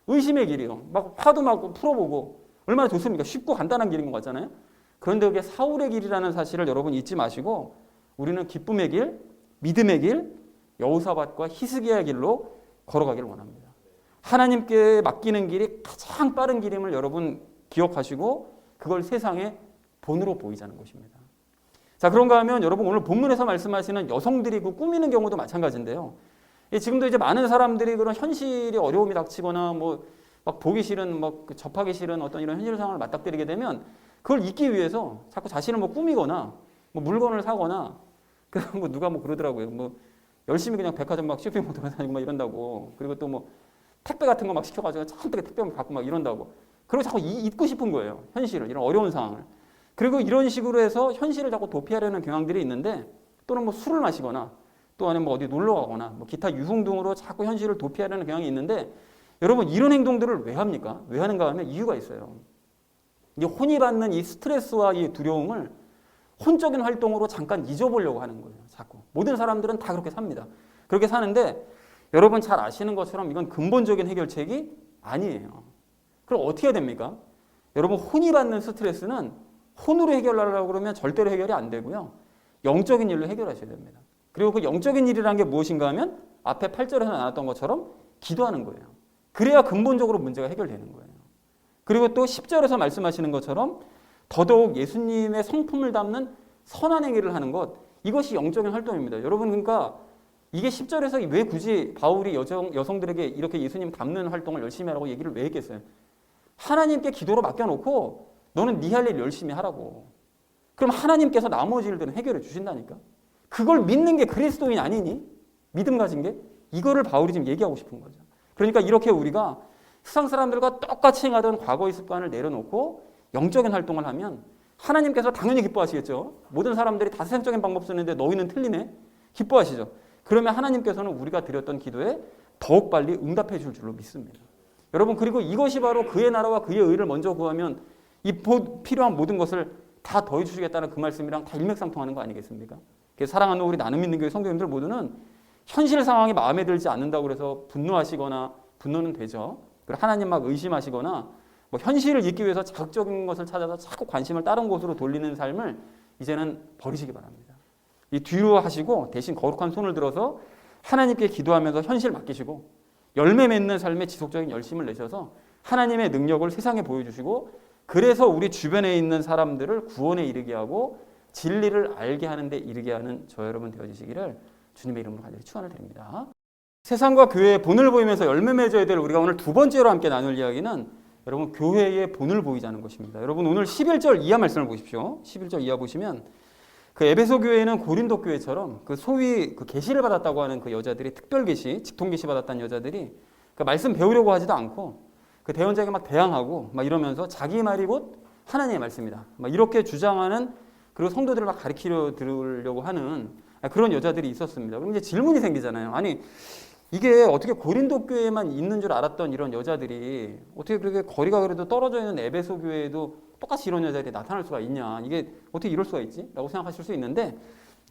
의심의 길이요. 막 화도 막 풀어보고 얼마나 좋습니까? 쉽고 간단한 길인 것 같잖아요. 그런데 그게 사울의 길이라는 사실을 여러분 잊지 마시고 우리는 기쁨의 길, 믿음의 길, 여호사밧과 히스기야의 길로 걸어가기를 원합니다. 하나님께 맡기는 길이 가장 빠른 길임을 여러분 기억하시고 그걸 세상에 본으로 보이자는 것입니다. 자, 그런가 하면 여러분 오늘 본문에서 말씀하시는 여성들이 그 꾸미는 경우도 마찬가지인데요. 지금도 이제 많은 사람들이 그런 현실이 어려움이 닥치거나 뭐 막 보기 싫은, 막 접하기 싫은 어떤 이런 현실 상황을 맞닥뜨리게 되면 그걸 잊기 위해서 자꾸 자신을 뭐 꾸미거나 뭐 물건을 사거나 그래서 뭐 누가 뭐 그러더라고요. 뭐 열심히 그냥 백화점 막 쇼핑몰 돌아다니고 막 이런다고. 그리고 또 뭐 택배 같은 거 막 시켜가지고 참되게 택배 받고 막 이런다고. 그리고 자꾸 잊고 싶은 거예요. 현실을, 이런 어려운 상황을. 그리고 이런 식으로 해서 현실을 자꾸 도피하려는 경향들이 있는데 또는 뭐 술을 마시거나 또 아니면 뭐 어디 놀러 가거나 뭐 기타 유흥 등으로 자꾸 현실을 도피하려는 경향이 있는데 여러분 이런 행동들을 왜 합니까? 왜 하는가 하면 이유가 있어요. 이 혼이 받는 이 스트레스와 이 두려움을 혼적인 활동으로 잠깐 잊어보려고 하는 거예요. 자꾸. 모든 사람들은 다 그렇게 삽니다. 그렇게 사는데 여러분 잘 아시는 것처럼 이건 근본적인 해결책이 아니에요. 그럼 어떻게 해야 됩니까? 여러분 혼이 받는 스트레스는 혼으로 해결하려고 그러면 절대로 해결이 안 되고요. 영적인 일로 해결하셔야 됩니다. 그리고 그 영적인 일이라는 게 무엇인가 하면 앞에 8절에서 나왔던 것처럼 기도하는 거예요. 그래야 근본적으로 문제가 해결되는 거예요. 그리고 또 10절에서 말씀하시는 것처럼 더더욱 예수님의 성품을 담는 선한 행위를 하는 것, 이것이 영적인 활동입니다. 여러분 그러니까 이게 10절에서 왜 굳이 바울이 여성들에게 이렇게 예수님 닮는 활동을 열심히 하라고 얘기를 왜 했겠어요? 하나님께 기도로 맡겨놓고 너는 네 할 일 열심히 하라고. 그럼 하나님께서 나머지 일들은 해결해 주신다니까. 그걸 믿는 게 그리스도인 아니니? 믿음 가진 게? 이거를 바울이 지금 얘기하고 싶은 거죠. 그러니까 이렇게 우리가 세상 사람들과 똑같이 행하던 과거의 습관을 내려놓고 영적인 활동을 하면 하나님께서 당연히 기뻐하시겠죠. 모든 사람들이 다 세상적인 방법 쓰는데 너희는 틀리네? 기뻐하시죠. 그러면 하나님께서는 우리가 드렸던 기도에 더욱 빨리 응답해 줄 줄로 믿습니다. 여러분 그리고 이것이 바로 그의 나라와 그의 의를 먼저 구하면 이 필요한 모든 것을 다 더해 주시겠다는 그 말씀이랑 다 일맥상통하는 거 아니겠습니까? 사랑하는 우리 나눔 믿는 교회 성도님들 모두는 현실 상황이 마음에 들지 않는다고 해서 분노하시거나 분노는 되죠. 그리고 하나님 막 의심하시거나 뭐 현실을 잊기 위해서 자극적인 것을 찾아서 자꾸 관심을 다른 곳으로 돌리는 삶을 이제는 버리시기 바랍니다. 이 뒤로 하시고 대신 거룩한 손을 들어서 하나님께 기도하면서 현실 맡기시고 열매 맺는 삶에 지속적인 열심을 내셔서 하나님의 능력을 세상에 보여주시고 그래서 우리 주변에 있는 사람들을 구원에 이르게 하고 진리를 알게 하는 데 이르게 하는 저 여러분 되어주시기를 주님의 이름으로 간절히 축원을 드립니다. 세상과 교회의 본을 보이면서 열매 맺어야 될 우리가 오늘 두 번째로 함께 나눌 이야기는 여러분 교회의 본을 보이자는 것입니다. 여러분 오늘 11절 이하 말씀을 보십시오. 11절 이하 보시면 그 에베소 교회는 고린도 교회처럼 그 소위 그 계시를 받았다고 하는 그 여자들이 특별 계시, 직통 계시 받았다는 여자들이 그 말씀 배우려고 하지도 않고 그 대언자에게 막 대항하고 막 이러면서 자기 말이 곧 하나님의 말씀이다. 막 이렇게 주장하는 그리고 성도들을 막 가르치려 들으려고 하는 그런 여자들이 있었습니다. 그럼 이제 질문이 생기잖아요. 아니 이게 어떻게 고린도 교회에만 있는 줄 알았던 이런 여자들이 어떻게 그렇게 거리가 그래도 떨어져 있는 에베소 교회에도 똑같이 이런 여자들이 나타날 수가 있냐. 이게 어떻게 이럴 수가 있지? 라고 생각하실 수 있는데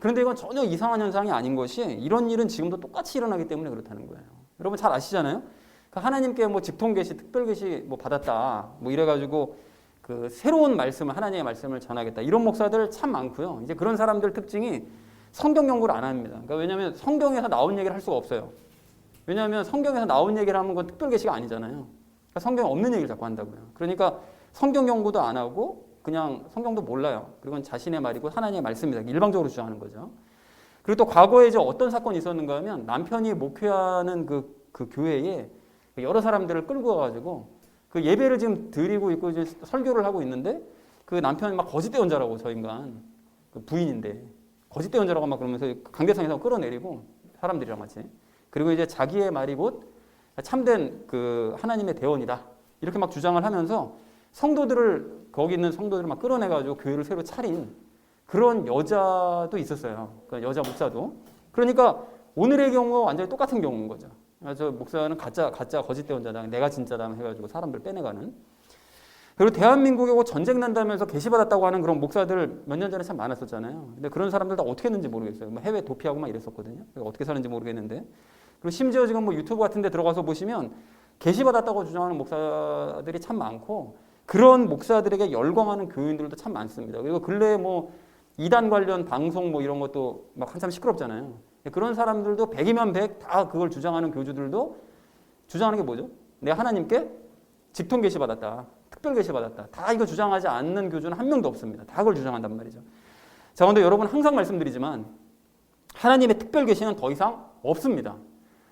그런데 이건 전혀 이상한 현상이 아닌 것이 이런 일은 지금도 똑같이 일어나기 때문에 그렇다는 거예요. 여러분 잘 아시잖아요. 하나님께 뭐 직통 계시, 특별 계시 뭐 받았다, 뭐 이래가지고 그 새로운 말씀을 하나님의 말씀을 전하겠다 이런 목사들 참 많고요. 이제 그런 사람들 특징이 성경 연구를 안 합니다. 그러니까 왜냐하면 성경에서 나온 얘기를 할 수가 없어요. 왜냐하면 성경에서 나온 얘기를 하면 그건 특별 계시가 아니잖아요. 그러니까 성경에 없는 얘기를 자꾸 한다고요. 그러니까 성경 연구도 안 하고 그냥 성경도 몰라요. 그리고 자신의 말이고 하나님의 말씀이다. 일방적으로 주장하는 거죠. 그리고 또 과거에 이제 어떤 사건이 있었는가 하면 남편이 목회하는 그 교회에 여러 사람들을 끌고 와가지고 그 예배를 지금 드리고 있고 이제 설교를 하고 있는데 그 남편이 막 거짓 대언자라고 저 인간 그 부인인데 거짓 대언자라고 막 그러면서 강대상에서 끌어내리고 사람들이랑 같이 그리고 이제 자기의 말이 곧 참된 그 하나님의 대언이다 이렇게 막 주장을 하면서 성도들을 거기 있는 성도들을 막 끌어내가지고 교회를 새로 차린 그런 여자도 있었어요. 그러니까 여자 목사도. 그러니까 오늘의 경우와 완전히 똑같은 경우인 거죠. 저 목사는 가짜 거짓 대언자다, 내가 진짜다 해가지고 사람들 빼내가는. 그리고 대한민국에 전쟁 난다면서 계시받았다고 하는 그런 목사들 몇 년 전에 참 많았었잖아요. 근데 그런 사람들 다 어떻게 했는지 모르겠어요. 뭐 해외 도피하고 막 이랬었거든요. 어떻게 사는지 모르겠는데. 그리고 심지어 지금 뭐 유튜브 같은 데 들어가서 보시면 계시받았다고 주장하는 목사들이 참 많고 그런 목사들에게 열광하는 교인들도 참 많습니다. 그리고 근래에 뭐 이단 관련 방송 뭐 이런 것도 막 한참 시끄럽잖아요. 그런 사람들도 100이면 100 다 그걸 주장하는 교주들도 주장하는 게 뭐죠? 내가 하나님께 직통 계시 받았다. 특별 계시 받았다. 다 이거 주장하지 않는 교주는 한 명도 없습니다. 다 그걸 주장한단 말이죠. 자, 근데 여러분 항상 말씀드리지만 하나님의 특별 계시는 더 이상 없습니다.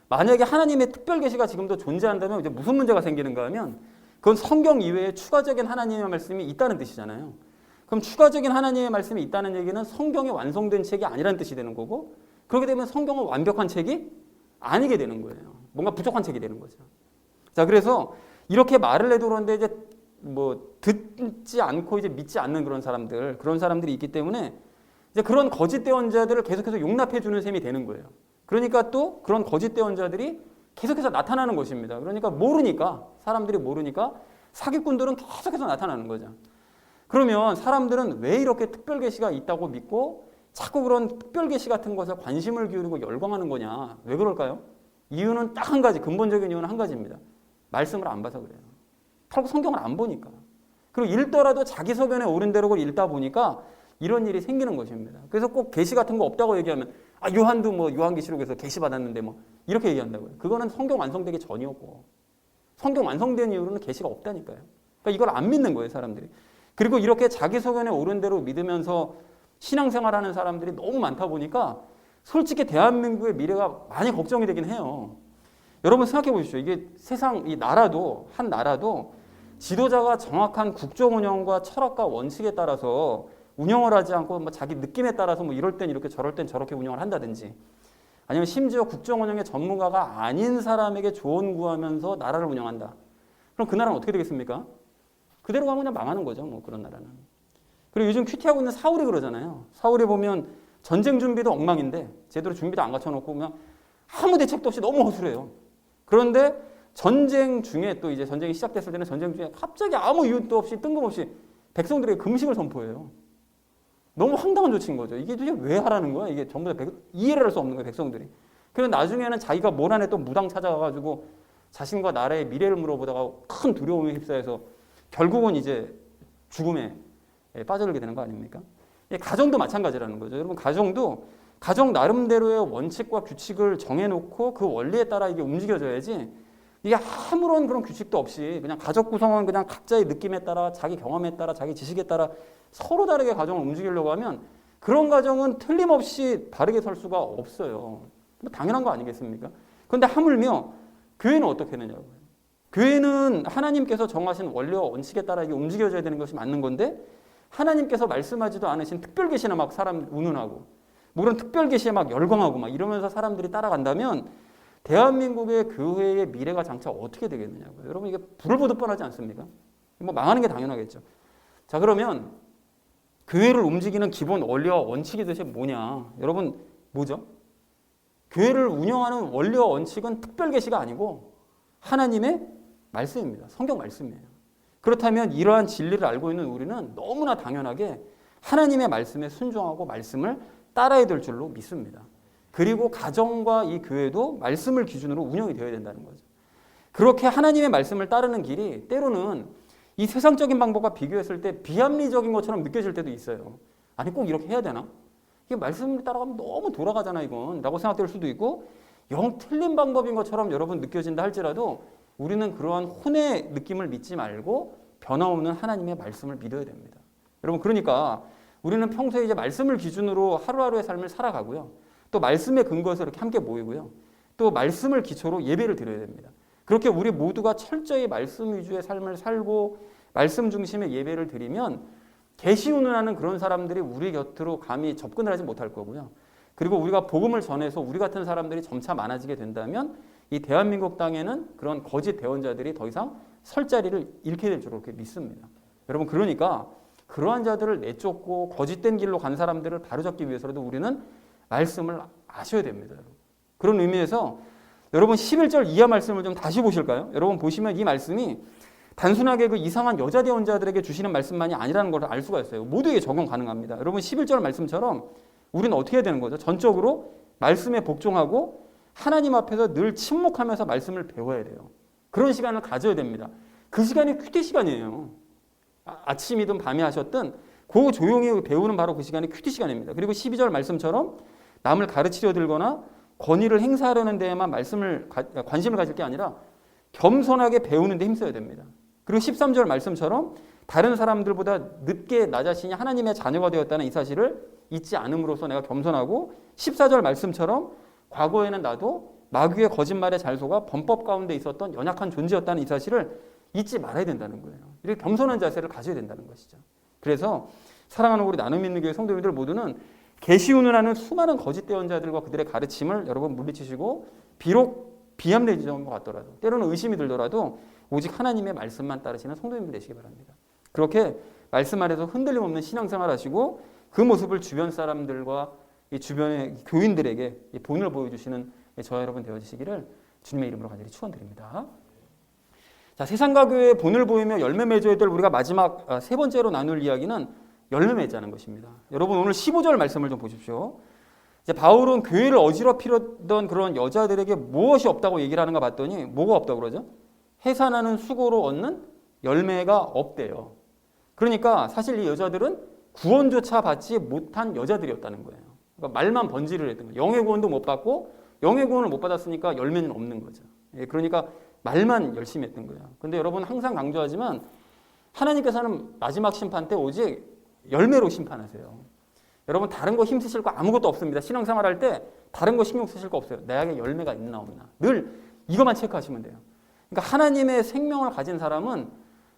만약에 하나님의 특별 계시가 지금도 존재한다면 이제 무슨 문제가 생기는가 하면 그건 성경 이외에 추가적인 하나님의 말씀이 있다는 뜻이잖아요. 그럼 추가적인 하나님의 말씀이 있다는 얘기는 성경이 완성된 책이 아니라는 뜻이 되는 거고 그렇게 되면 성경은 완벽한 책이 아니게 되는 거예요. 뭔가 부족한 책이 되는 거죠. 자, 그래서 이렇게 말을 해도 그런데 이제 뭐 듣지 않고 이제 믿지 않는 그런 사람들이 있기 때문에 이제 그런 거짓 대언자들을 계속해서 용납해 주는 셈이 되는 거예요. 그러니까 또 그런 거짓 대언자들이 계속해서 나타나는 것입니다. 그러니까 사람들이 모르니까 사기꾼들은 계속해서 나타나는 거죠. 그러면 사람들은 왜 이렇게 특별 계시가 있다고 믿고 자꾸 그런 특별 계시 같은 것에 관심을 기울이고 열광하는 거냐? 왜 그럴까요? 이유는 딱 한 가지, 근본적인 이유는 한 가지입니다. 말씀을 안 봐서 그래요. 결국 성경을 안 보니까. 그리고 읽더라도 자기 소견에 옳은 대로 읽다 보니까 이런 일이 생기는 것입니다. 그래서 꼭 계시 같은 거 없다고 얘기하면 요한도 뭐 요한계시록에서 계시 받았는데 뭐 이렇게 얘기한다고요. 그거는 성경 완성되기 전이었고 성경 완성된 이후로는 계시가 없다니까요. 그러니까 이걸 안 믿는 거예요, 사람들이. 그리고 이렇게 자기 소견에 옳은 대로 믿으면서 신앙생활하는 사람들이 너무 많다 보니까 솔직히 대한민국의 미래가 많이 걱정이 되긴 해요. 여러분 생각해 보십시오. 이게 세상 한 나라도 지도자가 정확한 국정 운영과 철학과 원칙에 따라서 운영을 하지 않고 뭐 자기 느낌에 따라서 뭐 이럴 땐 이렇게 저럴 땐 저렇게 운영을 한다든지 아니면 심지어 국정 운영의 전문가가 아닌 사람에게 조언 구하면서 나라를 운영한다. 그럼 그 나라는 어떻게 되겠습니까? 그대로 가면 그냥 망하는 거죠. 뭐 그런 나라는. 그리고 요즘 큐티하고 있는 사울이 그러잖아요. 사울이 보면 전쟁 준비도 엉망인데 제대로 준비도 안 갖춰놓고 그냥 아무 대책도 없이 너무 허술해요. 그런데 전쟁 중에 또 이제 전쟁이 시작됐을 때는 전쟁 중에 갑자기 아무 이유도 없이 뜬금없이 백성들에게 금식을 선포해요. 너무 황당한 조치인 거죠. 이게 도대체 왜 하라는 거야? 이게 전부 다 이해를 할 수 없는 거예요, 백성들이. 그래서 나중에는 자기가 뭘 안에 또 무당 찾아가가지고 자신과 나라의 미래를 물어보다가 큰 두려움에 휩싸여서 결국은 이제 죽음에 빠져들게 되는 거 아닙니까? 가정도 마찬가지라는 거죠. 여러분, 가정 나름대로의 원칙과 규칙을 정해놓고 그 원리에 따라 이게 움직여져야지 이게 아무런 그런 규칙도 없이 그냥 가족 구성은 그냥 각자의 느낌에 따라 자기 경험에 따라 자기 지식에 따라 서로 다르게 가정을 움직이려고 하면 그런 가정은 틀림없이 바르게 설 수가 없어요. 뭐 당연한 거 아니겠습니까? 그런데 하물며 교회는 어떻게 되느냐고요. 교회는 하나님께서 정하신 원리와 원칙에 따라 이게 움직여져야 되는 것이 맞는 건데 하나님께서 말씀하지도 않으신 특별 계시나 막 사람 운운하고 뭐 그런 특별 계시에 막 열광하고 막 이러면서 사람들이 따라간다면 대한민국의 교회의 미래가 장차 어떻게 되겠느냐고요. 여러분, 이게 불을 보듯 뻔하지 않습니까? 뭐 망하는 게 당연하겠죠. 자, 그러면 교회를 움직이는 기본 원리와 원칙이 도대체 뭐냐? 여러분, 뭐죠? 교회를 운영하는 원리와 원칙은 특별 계시가 아니고 하나님의 말씀입니다. 성경 말씀이에요. 그렇다면 이러한 진리를 알고 있는 우리는 너무나 당연하게 하나님의 말씀에 순종하고 말씀을 따라야 될 줄로 믿습니다. 그리고 가정과 이 교회도 말씀을 기준으로 운영이 되어야 된다는 거죠. 그렇게 하나님의 말씀을 따르는 길이 때로는 이 세상적인 방법과 비교했을 때 비합리적인 것처럼 느껴질 때도 있어요. 아니 꼭 이렇게 해야 되나? 이게 말씀을 따라가면 너무 돌아가잖아 이건 라고 생각될 수도 있고 영 틀린 방법인 것처럼 여러분 느껴진다 할지라도 우리는 그러한 혼의 느낌을 믿지 말고 변화없는 하나님의 말씀을 믿어야 됩니다. 여러분 그러니까 우리는 평소에 이제 말씀을 기준으로 하루하루의 삶을 살아가고요. 또 말씀에 근거해서 이렇게 함께 모이고요. 또 말씀을 기초로 예배를 드려야 됩니다. 그렇게 우리 모두가 철저히 말씀 위주의 삶을 살고 말씀 중심의 예배를 드리면 계시운운하는 그런 사람들이 우리 곁으로 감히 접근을 하지 못할 거고요. 그리고 우리가 복음을 전해서 우리 같은 사람들이 점차 많아지게 된다면 이 대한민국 땅에는 그런 거짓 대언자들이 더 이상 설 자리를 잃게 될 줄로 그렇게 믿습니다. 여러분 그러니까 그러한 자들을 내쫓고 거짓된 길로 간 사람들을 바로잡기 위해서라도 우리는 말씀을 아셔야 됩니다. 그런 의미에서 여러분 11절 이하 말씀을 좀 다시 보실까요? 여러분 보시면 이 말씀이 단순하게 그 이상한 여자 대언자들에게 주시는 말씀만이 아니라는 걸 알 수가 있어요. 모두에게 적용 가능합니다. 여러분 11절 말씀처럼 우리는 어떻게 해야 되는 거죠? 전적으로 말씀에 복종하고 하나님 앞에서 늘 침묵하면서 말씀을 배워야 돼요. 그런 시간을 가져야 됩니다. 그 시간이 큐티 시간이에요. 아침이든 밤에 하셨든 그 조용히 배우는 바로 그 시간이 큐티 시간입니다. 그리고 12절 말씀처럼 남을 가르치려 들거나 권위를 행사하려는 데에만 관심을 가질 게 아니라 겸손하게 배우는 데 힘써야 됩니다. 그리고 13절 말씀처럼 다른 사람들보다 늦게 나 자신이 하나님의 자녀가 되었다는 이 사실을 잊지 않음으로써 내가 겸손하고 14절 말씀처럼 과거에는 나도 마귀의 거짓말에 잘 속아 범법 가운데 있었던 연약한 존재였다는 이 사실을 잊지 말아야 된다는 거예요. 이렇게 겸손한 자세를 가져야 된다는 것이죠. 그래서 사랑하는 우리 나눔 있는 교회 성도님들 모두는 계시운운하는 수많은 거짓 대언자들과 그들의 가르침을 여러분 물리치시고 비록 비합리적인 것 같더라도 때로는 의심이 들더라도 오직 하나님의 말씀만 따르시는 성도님들 되시기 바랍니다. 그렇게 말씀 안에서 흔들림 없는 신앙생활 하시고 그 모습을 주변 사람들과 이 주변의 교인들에게 본을 보여주시는 저와 여러분 되어주시기를 주님의 이름으로 간절히 축원드립니다. 자, 세상과 교회의 본을 보이며 열매 맺어야 될 우리가 마지막 세 번째로 나눌 이야기는 열매 맺자는 것입니다. 여러분 오늘 15절 말씀을 좀 보십시오. 이제 바울은 교회를 어지럽히려던 그런 여자들에게 무엇이 없다고 얘기를 하는가 봤더니 뭐가 없다고 그러죠? 해산하는 수고로 얻는 열매가 없대요. 그러니까 사실 이 여자들은 구원조차 받지 못한 여자들이었다는 거예요. 그러니까 말만 번지를 했던 거예요. 영의 구원도 못 받고 영의 구원을 못 받았으니까 열매는 없는 거죠. 그러니까 말만 열심히 했던 거예요. 근데 여러분 항상 강조하지만 하나님께서는 마지막 심판 때 오직 열매로 심판하세요. 여러분 다른 거 힘쓰실 거 아무것도 없습니다. 신앙생활 할 때 다른 거 신경 쓰실 거 없어요. 내게 열매가 있나 없나. 늘 이것만 체크하시면 돼요. 그러니까 하나님의 생명을 가진 사람은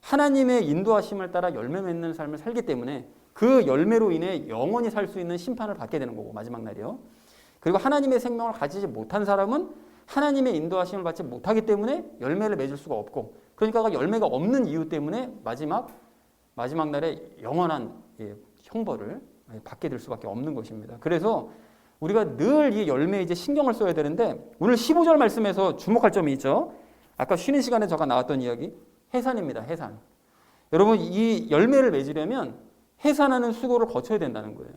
하나님의 인도하심을 따라 열매 맺는 삶을 살기 때문에 그 열매로 인해 영원히 살 수 있는 심판을 받게 되는 거고 마지막 날이요. 그리고 하나님의 생명을 가지지 못한 사람은 하나님의 인도하심을 받지 못하기 때문에 열매를 맺을 수가 없고 그러니까 열매가 없는 이유 때문에 마지막 날에 영원한 형벌을 받게 될 수밖에 없는 것입니다. 그래서 우리가 늘 이 열매에 이제 신경을 써야 되는데 오늘 15절 말씀에서 주목할 점이 있죠. 아까 쉬는 시간에 제가 나왔던 이야기 해산입니다. 해산. 여러분 이 열매를 맺으려면 해산하는 수고를 거쳐야 된다는 거예요.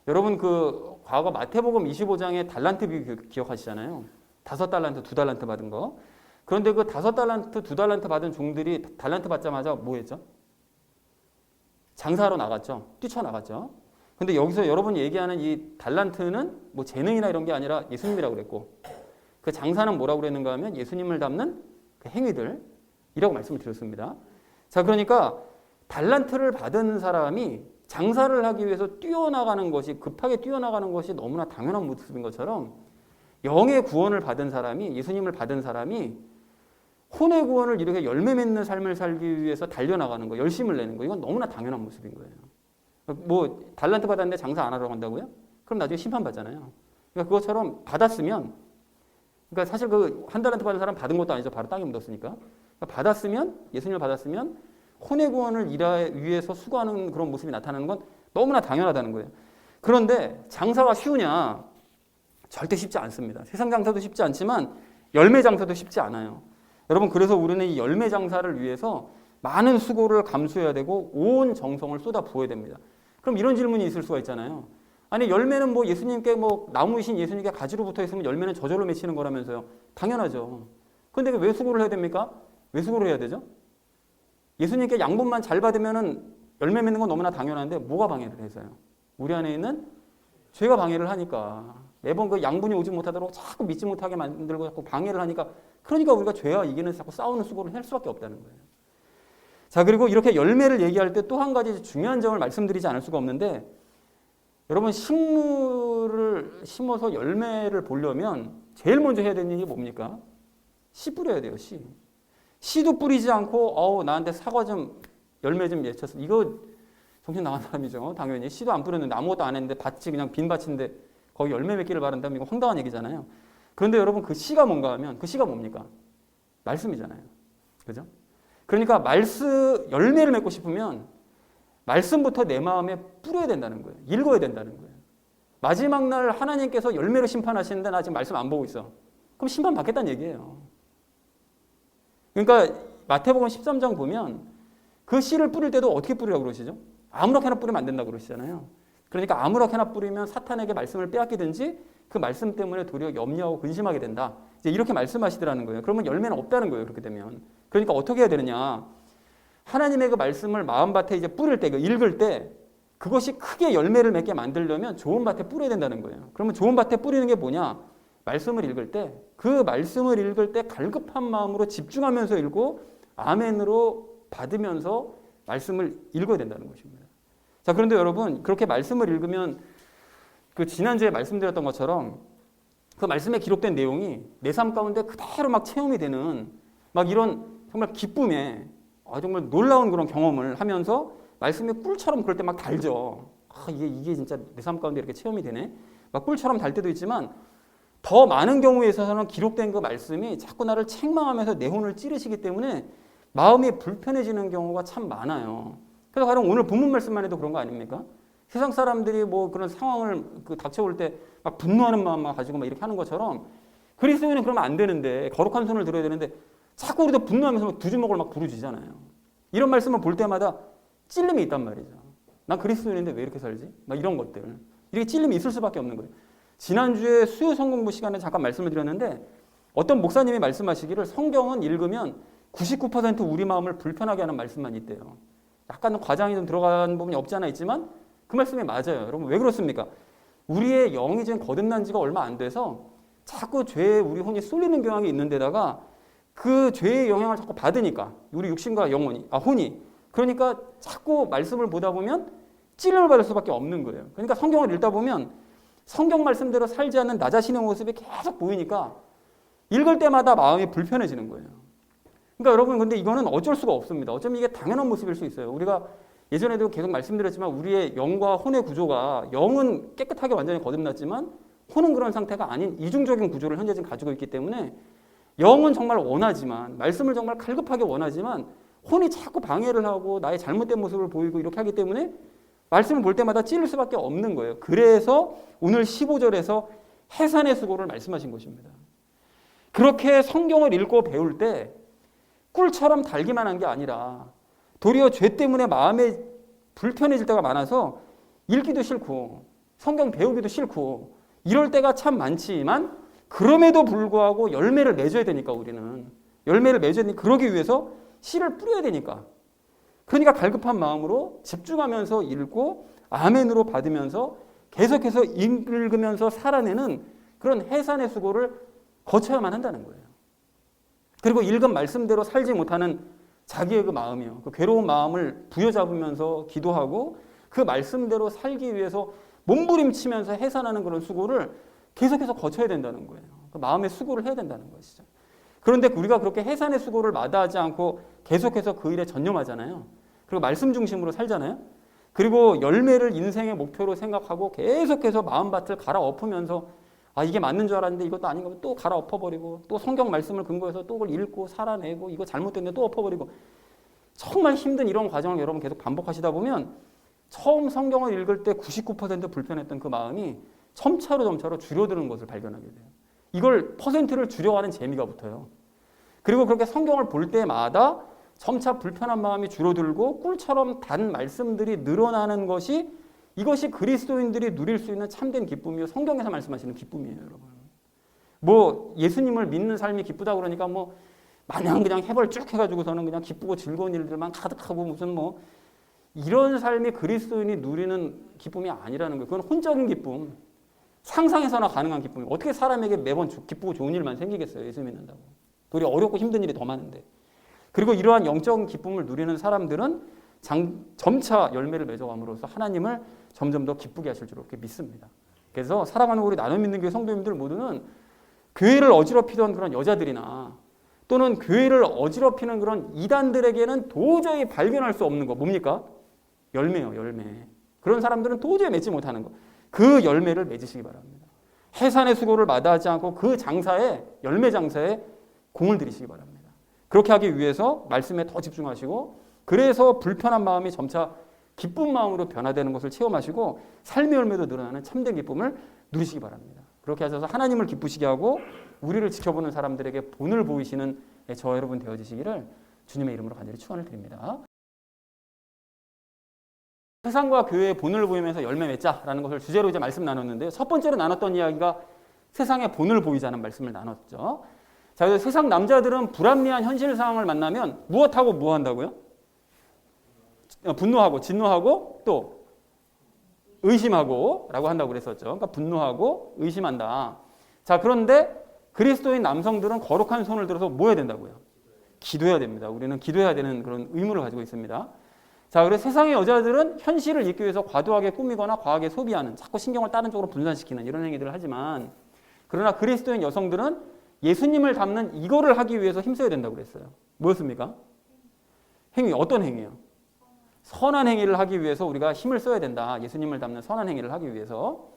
여러분 그 과거 마태복음 25장의 달란트 비유 기억하시잖아요. 5달란트, 2달란트 받은 거. 그런데 그 5달란트, 2달란트 받은 종들이 달란트 받자마자 뭐 했죠? 장사하러 나갔죠. 뛰쳐나갔죠. 근데 여기서 여러분이 얘기하는 이 달란트는 뭐 재능이나 이런 게 아니라 예수님이라고 그랬고 그 장사는 뭐라고 그랬는가 하면 예수님을 닮는 그 행위들이라고 말씀을 드렸습니다. 자, 그러니까 달란트를 받은 사람이 장사를 하기 위해서 뛰어나가는 것이 급하게 뛰어나가는 것이 너무나 당연한 모습인 것처럼 영의 구원을 받은 사람이 예수님을 받은 사람이 혼의 구원을 이렇게 열매 맺는 삶을 살기 위해서 달려나가는 거, 열심을 내는 거 이건 너무나 당연한 모습인 거예요. 뭐 달란트 받았는데 장사 안 하러 간다고요? 그럼 나중에 심판받잖아요. 그러니까 그것처럼 받았으면 그러니까 사실 그 한 달란트 받은 사람 받은 것도 아니죠. 바로 땅에 묻었으니까. 그러니까 받았으면 예수님을 받았으면 혼의 구원을 위해서 수고하는 그런 모습이 나타나는 건 너무나 당연하다는 거예요. 그런데 장사가 쉬우냐? 절대 쉽지 않습니다. 세상 장사도 쉽지 않지만 열매 장사도 쉽지 않아요. 여러분 그래서 우리는 이 열매 장사를 위해서 많은 수고를 감수해야 되고 온 정성을 쏟아 부어야 됩니다. 그럼 이런 질문이 있을 수가 있잖아요. 아니 열매는 뭐 예수님께 뭐 나무이신 예수님께 가지로 붙어 있으면 열매는 저절로 맺히는 거라면서요. 당연하죠. 근데 왜 수고를 해야 됩니까? 왜 수고를 해야 되죠? 예수님께 양분만 잘 받으면은 열매 맺는 건 너무나 당연한데 뭐가 방해를 해서요? 우리 안에 있는 죄가 방해를 하니까 매번 그 양분이 오지 못하도록 자꾸 믿지 못하게 만들고 자꾸 방해를 하니까 그러니까 우리가 죄와 이기는 자꾸 싸우는 수고를 할 수밖에 없다는 거예요. 자, 그리고 이렇게 열매를 얘기할 때 또 한 가지 중요한 점을 말씀드리지 않을 수가 없는데 여러분 식물을 심어서 열매를 보려면 제일 먼저 해야 되는 일이 뭡니까? 씨 뿌려야 돼요. 씨도 뿌리지 않고 나한테 사과 좀 열매 좀 맺혔어. 이거 정신 나간 사람이죠. 당연히 씨도 안 뿌렸는데 아무것도 안 했는데 밭이 그냥 빈 밭인데 거기 열매 맺기를 바란다면 이거 황당한 얘기잖아요. 그런데 여러분 그 씨가 뭔가 하면 그 씨가 뭡니까? 말씀이잖아요. 그죠? 그러니까 열매를 맺고 싶으면 말씀부터 내 마음에 뿌려야 된다는 거예요. 읽어야 된다는 거예요. 마지막 날 하나님께서 열매로 심판하시는데 나 지금 말씀 안 보고 있어. 그럼 심판 받겠다는 얘기예요. 그러니까 마태복음 13장 보면 그 씨를 뿌릴 때도 어떻게 뿌리라고 그러시죠? 아무렇게나 뿌리면 안 된다고 그러시잖아요. 그러니까 아무렇게나 뿌리면 사탄에게 말씀을 빼앗기든지 그 말씀 때문에 도리어 염려하고 근심하게 된다. 이제 이렇게 말씀하시더라는 거예요. 그러면 열매는 없다는 거예요. 그렇게 되면. 그러니까 어떻게 해야 되느냐? 하나님의 그 말씀을 마음밭에 이제 뿌릴 때, 읽을 때 그것이 크게 열매를 맺게 만들려면 좋은 밭에 뿌려야 된다는 거예요. 그러면 좋은 밭에 뿌리는 게 뭐냐? 말씀을 읽을 때 그 말씀을 읽을 때 갈급한 마음으로 집중하면서 읽고 아멘으로 받으면서 말씀을 읽어야 된다는 것입니다. 자, 그런데 여러분 그렇게 말씀을 읽으면 그 지난주에 말씀드렸던 것처럼 그 말씀에 기록된 내용이 내 삶 가운데 그대로 막 체험이 되는 막 이런 정말 기쁨에 정말 놀라운 그런 경험을 하면서 말씀이 꿀처럼 그럴 때 막 달죠. 이게 진짜 내 삶 가운데 이렇게 체험이 되네. 막 꿀처럼 달 때도 있지만 더 많은 경우에 있어서는 기록된 그 말씀이 자꾸 나를 책망하면서 내 혼을 찌르시기 때문에 마음이 불편해지는 경우가 참 많아요. 그래서 가령 오늘 본문 말씀만 해도 그런 거 아닙니까? 세상 사람들이 뭐 그런 상황을 닥쳐올 때 막 분노하는 마음만 가지고 막 이렇게 하는 것처럼 그리스도인은 그러면 안 되는데 거룩한 손을 들어야 되는데 자꾸 우리도 분노하면서 막 두 주먹을 막 부르짖잖아요. 이런 말씀을 볼 때마다 찔림이 있단 말이죠. 난 그리스도인인데 왜 이렇게 살지? 막 이런 것들. 이렇게 찔림이 있을 수밖에 없는 거예요. 지난주에 수요 성공부 시간에 잠깐 말씀을 드렸는데 어떤 목사님이 말씀하시기를 성경은 읽으면 99% 우리 마음을 불편하게 하는 말씀만 있대요. 약간 과장이 좀 들어간 부분이 없지 않아 있지만 그 말씀이 맞아요. 여러분 왜 그렇습니까? 우리의 영이 지금 거듭난 지가 얼마 안 돼서 자꾸 죄에 우리 혼이 쏠리는 경향이 있는 데다가 그 죄의 영향을 자꾸 받으니까 우리 육신과 혼이 그러니까 자꾸 말씀을 보다 보면 찔림을 받을 수밖에 없는 거예요. 그러니까 성경을 읽다 보면 성경 말씀대로 살지 않는 나 자신의 모습이 계속 보이니까 읽을 때마다 마음이 불편해지는 거예요. 그러니까 여러분 근데 이거는 어쩔 수가 없습니다. 어쩌면 이게 당연한 모습일 수 있어요. 우리가 예전에도 계속 말씀드렸지만 우리의 영과 혼의 구조가 영은 깨끗하게 완전히 거듭났지만 혼은 그런 상태가 아닌 이중적인 구조를 현재 지금 가지고 있기 때문에 영은 정말 원하지만 말씀을 정말 갈급하게 원하지만 혼이 자꾸 방해를 하고 나의 잘못된 모습을 보이고 이렇게 하기 때문에 말씀을 볼 때마다 찔릴 수밖에 없는 거예요. 그래서 오늘 15절에서 해산의 수고를 말씀하신 것입니다. 그렇게 성경을 읽고 배울 때 꿀처럼 달기만 한 게 아니라 도리어 죄 때문에 마음에 불편해질 때가 많아서 읽기도 싫고 성경 배우기도 싫고 이럴 때가 참 많지만 그럼에도 불구하고 열매를 맺어야 되니까 우리는 열매를 맺어야 되니까 그러기 위해서 씨를 뿌려야 되니까 그러니까 갈급한 마음으로 집중하면서 읽고 아멘으로 받으면서 계속해서 읽으면서 살아내는 그런 해산의 수고를 거쳐야만 한다는 거예요. 그리고 읽은 말씀대로 살지 못하는 자기의 그 마음이요. 그 괴로운 마음을 부여잡으면서 기도하고 그 말씀대로 살기 위해서 몸부림치면서 해산하는 그런 수고를 계속해서 거쳐야 된다는 거예요. 그 마음의 수고를 해야 된다는 것이죠. 그런데 우리가 그렇게 해산의 수고를 마다하지 않고 계속해서 그 일에 전념하잖아요. 그리고 말씀 중심으로 살잖아요. 그리고 열매를 인생의 목표로 생각하고 계속해서 마음밭을 갈아엎으면서 이게 맞는 줄 알았는데 이것도 아닌 거면 또 갈아엎어버리고 또 성경 말씀을 근거해서 또 그걸 읽고 살아내고 이거 잘못됐는데 또 엎어버리고 정말 힘든 이런 과정을 여러분 계속 반복하시다 보면 처음 성경을 읽을 때 99% 불편했던 그 마음이 점차로 줄어드는 것을 발견하게 돼요. 이걸 퍼센트를 줄여가는 재미가 붙어요. 그리고 그렇게 성경을 볼 때마다 점차 불편한 마음이 줄어들고 꿀처럼 단 말씀들이 늘어나는 것이 이것이 그리스도인들이 누릴 수 있는 참된 기쁨이요. 성경에서 말씀하시는 기쁨이에요, 여러분. 뭐 예수님을 믿는 삶이 기쁘다 그러니까 뭐 마냥 그냥 해벌 쭉 해가지고서는 그냥 기쁘고 즐거운 일들만 가득하고 무슨 뭐 이런 삶이 그리스도인이 누리는 기쁨이 아니라는 거예요. 그건 혼적인 기쁨. 상상해서나 가능한 기쁨이 어떻게 사람에게 매번 기쁘고 좋은 일만 생기겠어요. 예수 믿는다고. 도리어 어렵고 힘든 일이 더 많은데. 그리고 이러한 영적인 기쁨을 누리는 사람들은 점차 열매를 맺어감으로써 하나님을 점점 더 기쁘게 하실 줄 그렇게 믿습니다. 그래서 사랑하는 우리 나눔 믿는 교회 성도님들 모두는 교회를 어지럽히던 그런 여자들이나 또는 교회를 어지럽히는 그런 이단들에게는 도저히 발견할 수 없는 거 뭡니까? 열매요, 열매. 그런 사람들은 도저히 맺지 못하는 거. 그 열매를 맺으시기 바랍니다. 해산의 수고를 마다하지 않고 그 장사에 열매 장사에 공을 들이시기 바랍니다. 그렇게 하기 위해서 말씀에 더 집중하시고 그래서 불편한 마음이 점차 기쁜 마음으로 변화되는 것을 체험하시고 삶의 열매도 늘어나는 참된 기쁨을 누리시기 바랍니다. 그렇게 하셔서 하나님을 기쁘시게 하고 우리를 지켜보는 사람들에게 본을 보이시는 저와 여러분 되어지시기를 주님의 이름으로 간절히 축원을 드립니다. 세상과 교회의 본을 보이면서 열매 맺자라는 것을 주제로 이제 말씀 나눴는데요. 첫 번째로 나눴던 이야기가 세상의 본을 보이자는 말씀을 나눴죠. 자, 그래서 세상 남자들은 불합리한 현실 상황을 만나면 무엇하고 뭐 한다고요? 분노하고 진노하고 또 의심하고 라고 한다고 그랬었죠. 그러니까 분노하고 의심한다. 자, 그런데 그리스도인 남성들은 거룩한 손을 들어서 뭐 해야 된다고요? 기도해야 됩니다. 우리는 기도해야 되는 그런 의무를 가지고 있습니다. 자, 그래서 세상의 여자들은 현실을 잊기 위해서 과도하게 꾸미거나 과하게 소비하는, 자꾸 신경을 다른 쪽으로 분산시키는 이런 행위들을 하지만 그러나 그리스도인 여성들은 예수님을 닮는 이거를 하기 위해서 힘써야 된다고 그랬어요. 뭐였습니까? 행위, 어떤 행위요? 선한 행위를 하기 위해서 우리가 힘을 써야 된다. 예수님을 닮는 선한 행위를 하기 위해서.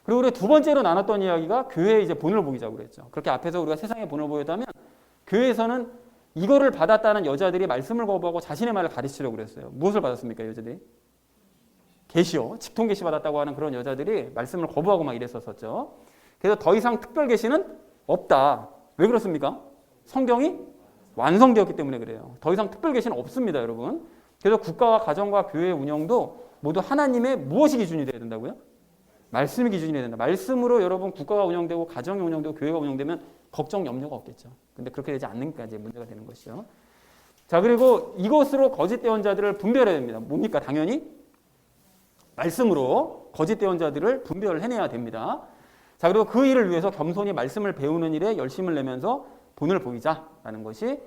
그리고 우리 두 번째로 나눴던 이야기가 교회에 이제 본을 보이자고 그랬죠. 그렇게 앞에서 우리가 세상에 본을 보였다면 교회에서는 이거를 받았다는 여자들이 말씀을 거부하고 자신의 말을 가르치려고 그랬어요. 무엇을 받았습니까, 여자들이? 계시요. 직통 계시 받았다고 하는 그런 여자들이 말씀을 거부하고 막 이랬었죠. 그래서 더 이상 특별 계시는 없다. 왜 그렇습니까? 성경이 완성되었기 때문에 그래요. 더 이상 특별 계시는 없습니다, 여러분. 그래서 국가와 가정과 교회의 운영도 모두 하나님의 무엇이 기준이 돼야 된다고요? 말씀이 기준이 돼야 된다. 말씀으로 여러분 국가가 운영되고 가정이 운영되고 교회가 운영되면 걱정 염려가 없겠죠. 근데 그렇게 되지 않으니까 이제 문제가 되는 것이죠. 자, 그리고 이것으로 거짓 대언자들을 분별해야 됩니다. 뭡니까? 당연히 말씀으로 거짓 대언자들을 분별을 해내야 됩니다. 자, 그리고 그 일을 위해서 겸손히 말씀을 배우는 일에 열심을 내면서 본을 보이자라는 것이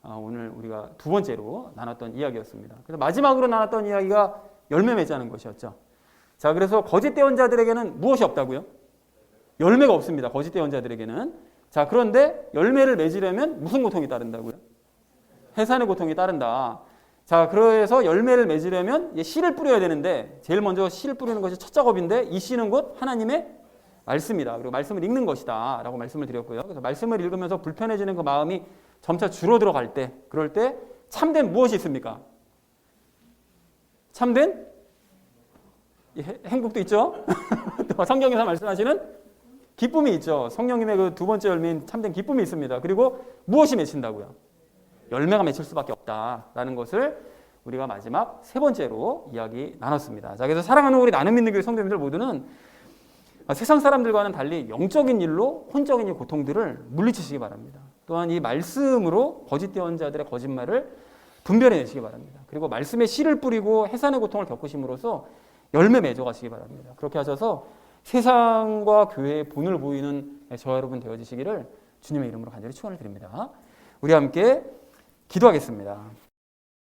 오늘 우리가 두 번째로 나눴던 이야기였습니다. 그래서 마지막으로 나눴던 이야기가 열매 맺자는 것이었죠. 자, 그래서 거짓 대언자들에게는 무엇이 없다고요? 열매가 없습니다. 거짓 대언자들에게는. 자, 그런데 열매를 맺으려면 무슨 고통이 따른다고요? 해산의 고통이 따른다. 자, 그래서 열매를 맺으려면 씨를 뿌려야 되는데 제일 먼저 씨를 뿌리는 것이 첫 작업인데 이 씨는 곧 하나님의 말씀이다. 그리고 말씀을 읽는 것이다 라고 말씀을 드렸고요. 그래서 말씀을 읽으면서 불편해지는 그 마음이 점차 줄어들어 갈 때, 그럴 때 참된 무엇이 있습니까? 참된 행복도 있죠. 또 성경에서 말씀하시는 기쁨이 있죠. 성령님의 그 두 번째 열매인 참된 기쁨이 있습니다. 그리고 무엇이 맺힌다고요? 열매가 맺힐 수밖에 없다라는 것을 우리가 마지막 세 번째로 이야기 나눴습니다. 자, 그래서 사랑하는 우리 나눔 믿는 교회 성도님들 모두는 세상 사람들과는 달리 영적인 일로 혼적인 이 고통들을 물리치시기 바랍니다. 또한 이 말씀으로 거짓 대언자들의 거짓말을 분별해내시기 바랍니다. 그리고 말씀에 씨를 뿌리고 해산의 고통을 겪으심으로써 열매 맺어가시기 바랍니다. 그렇게 하셔서 세상과 교회의 본을 보이는 저와 여러분 되어지시기를 주님의 이름으로 간절히 축원을 드립니다. 우리 함께 기도하겠습니다.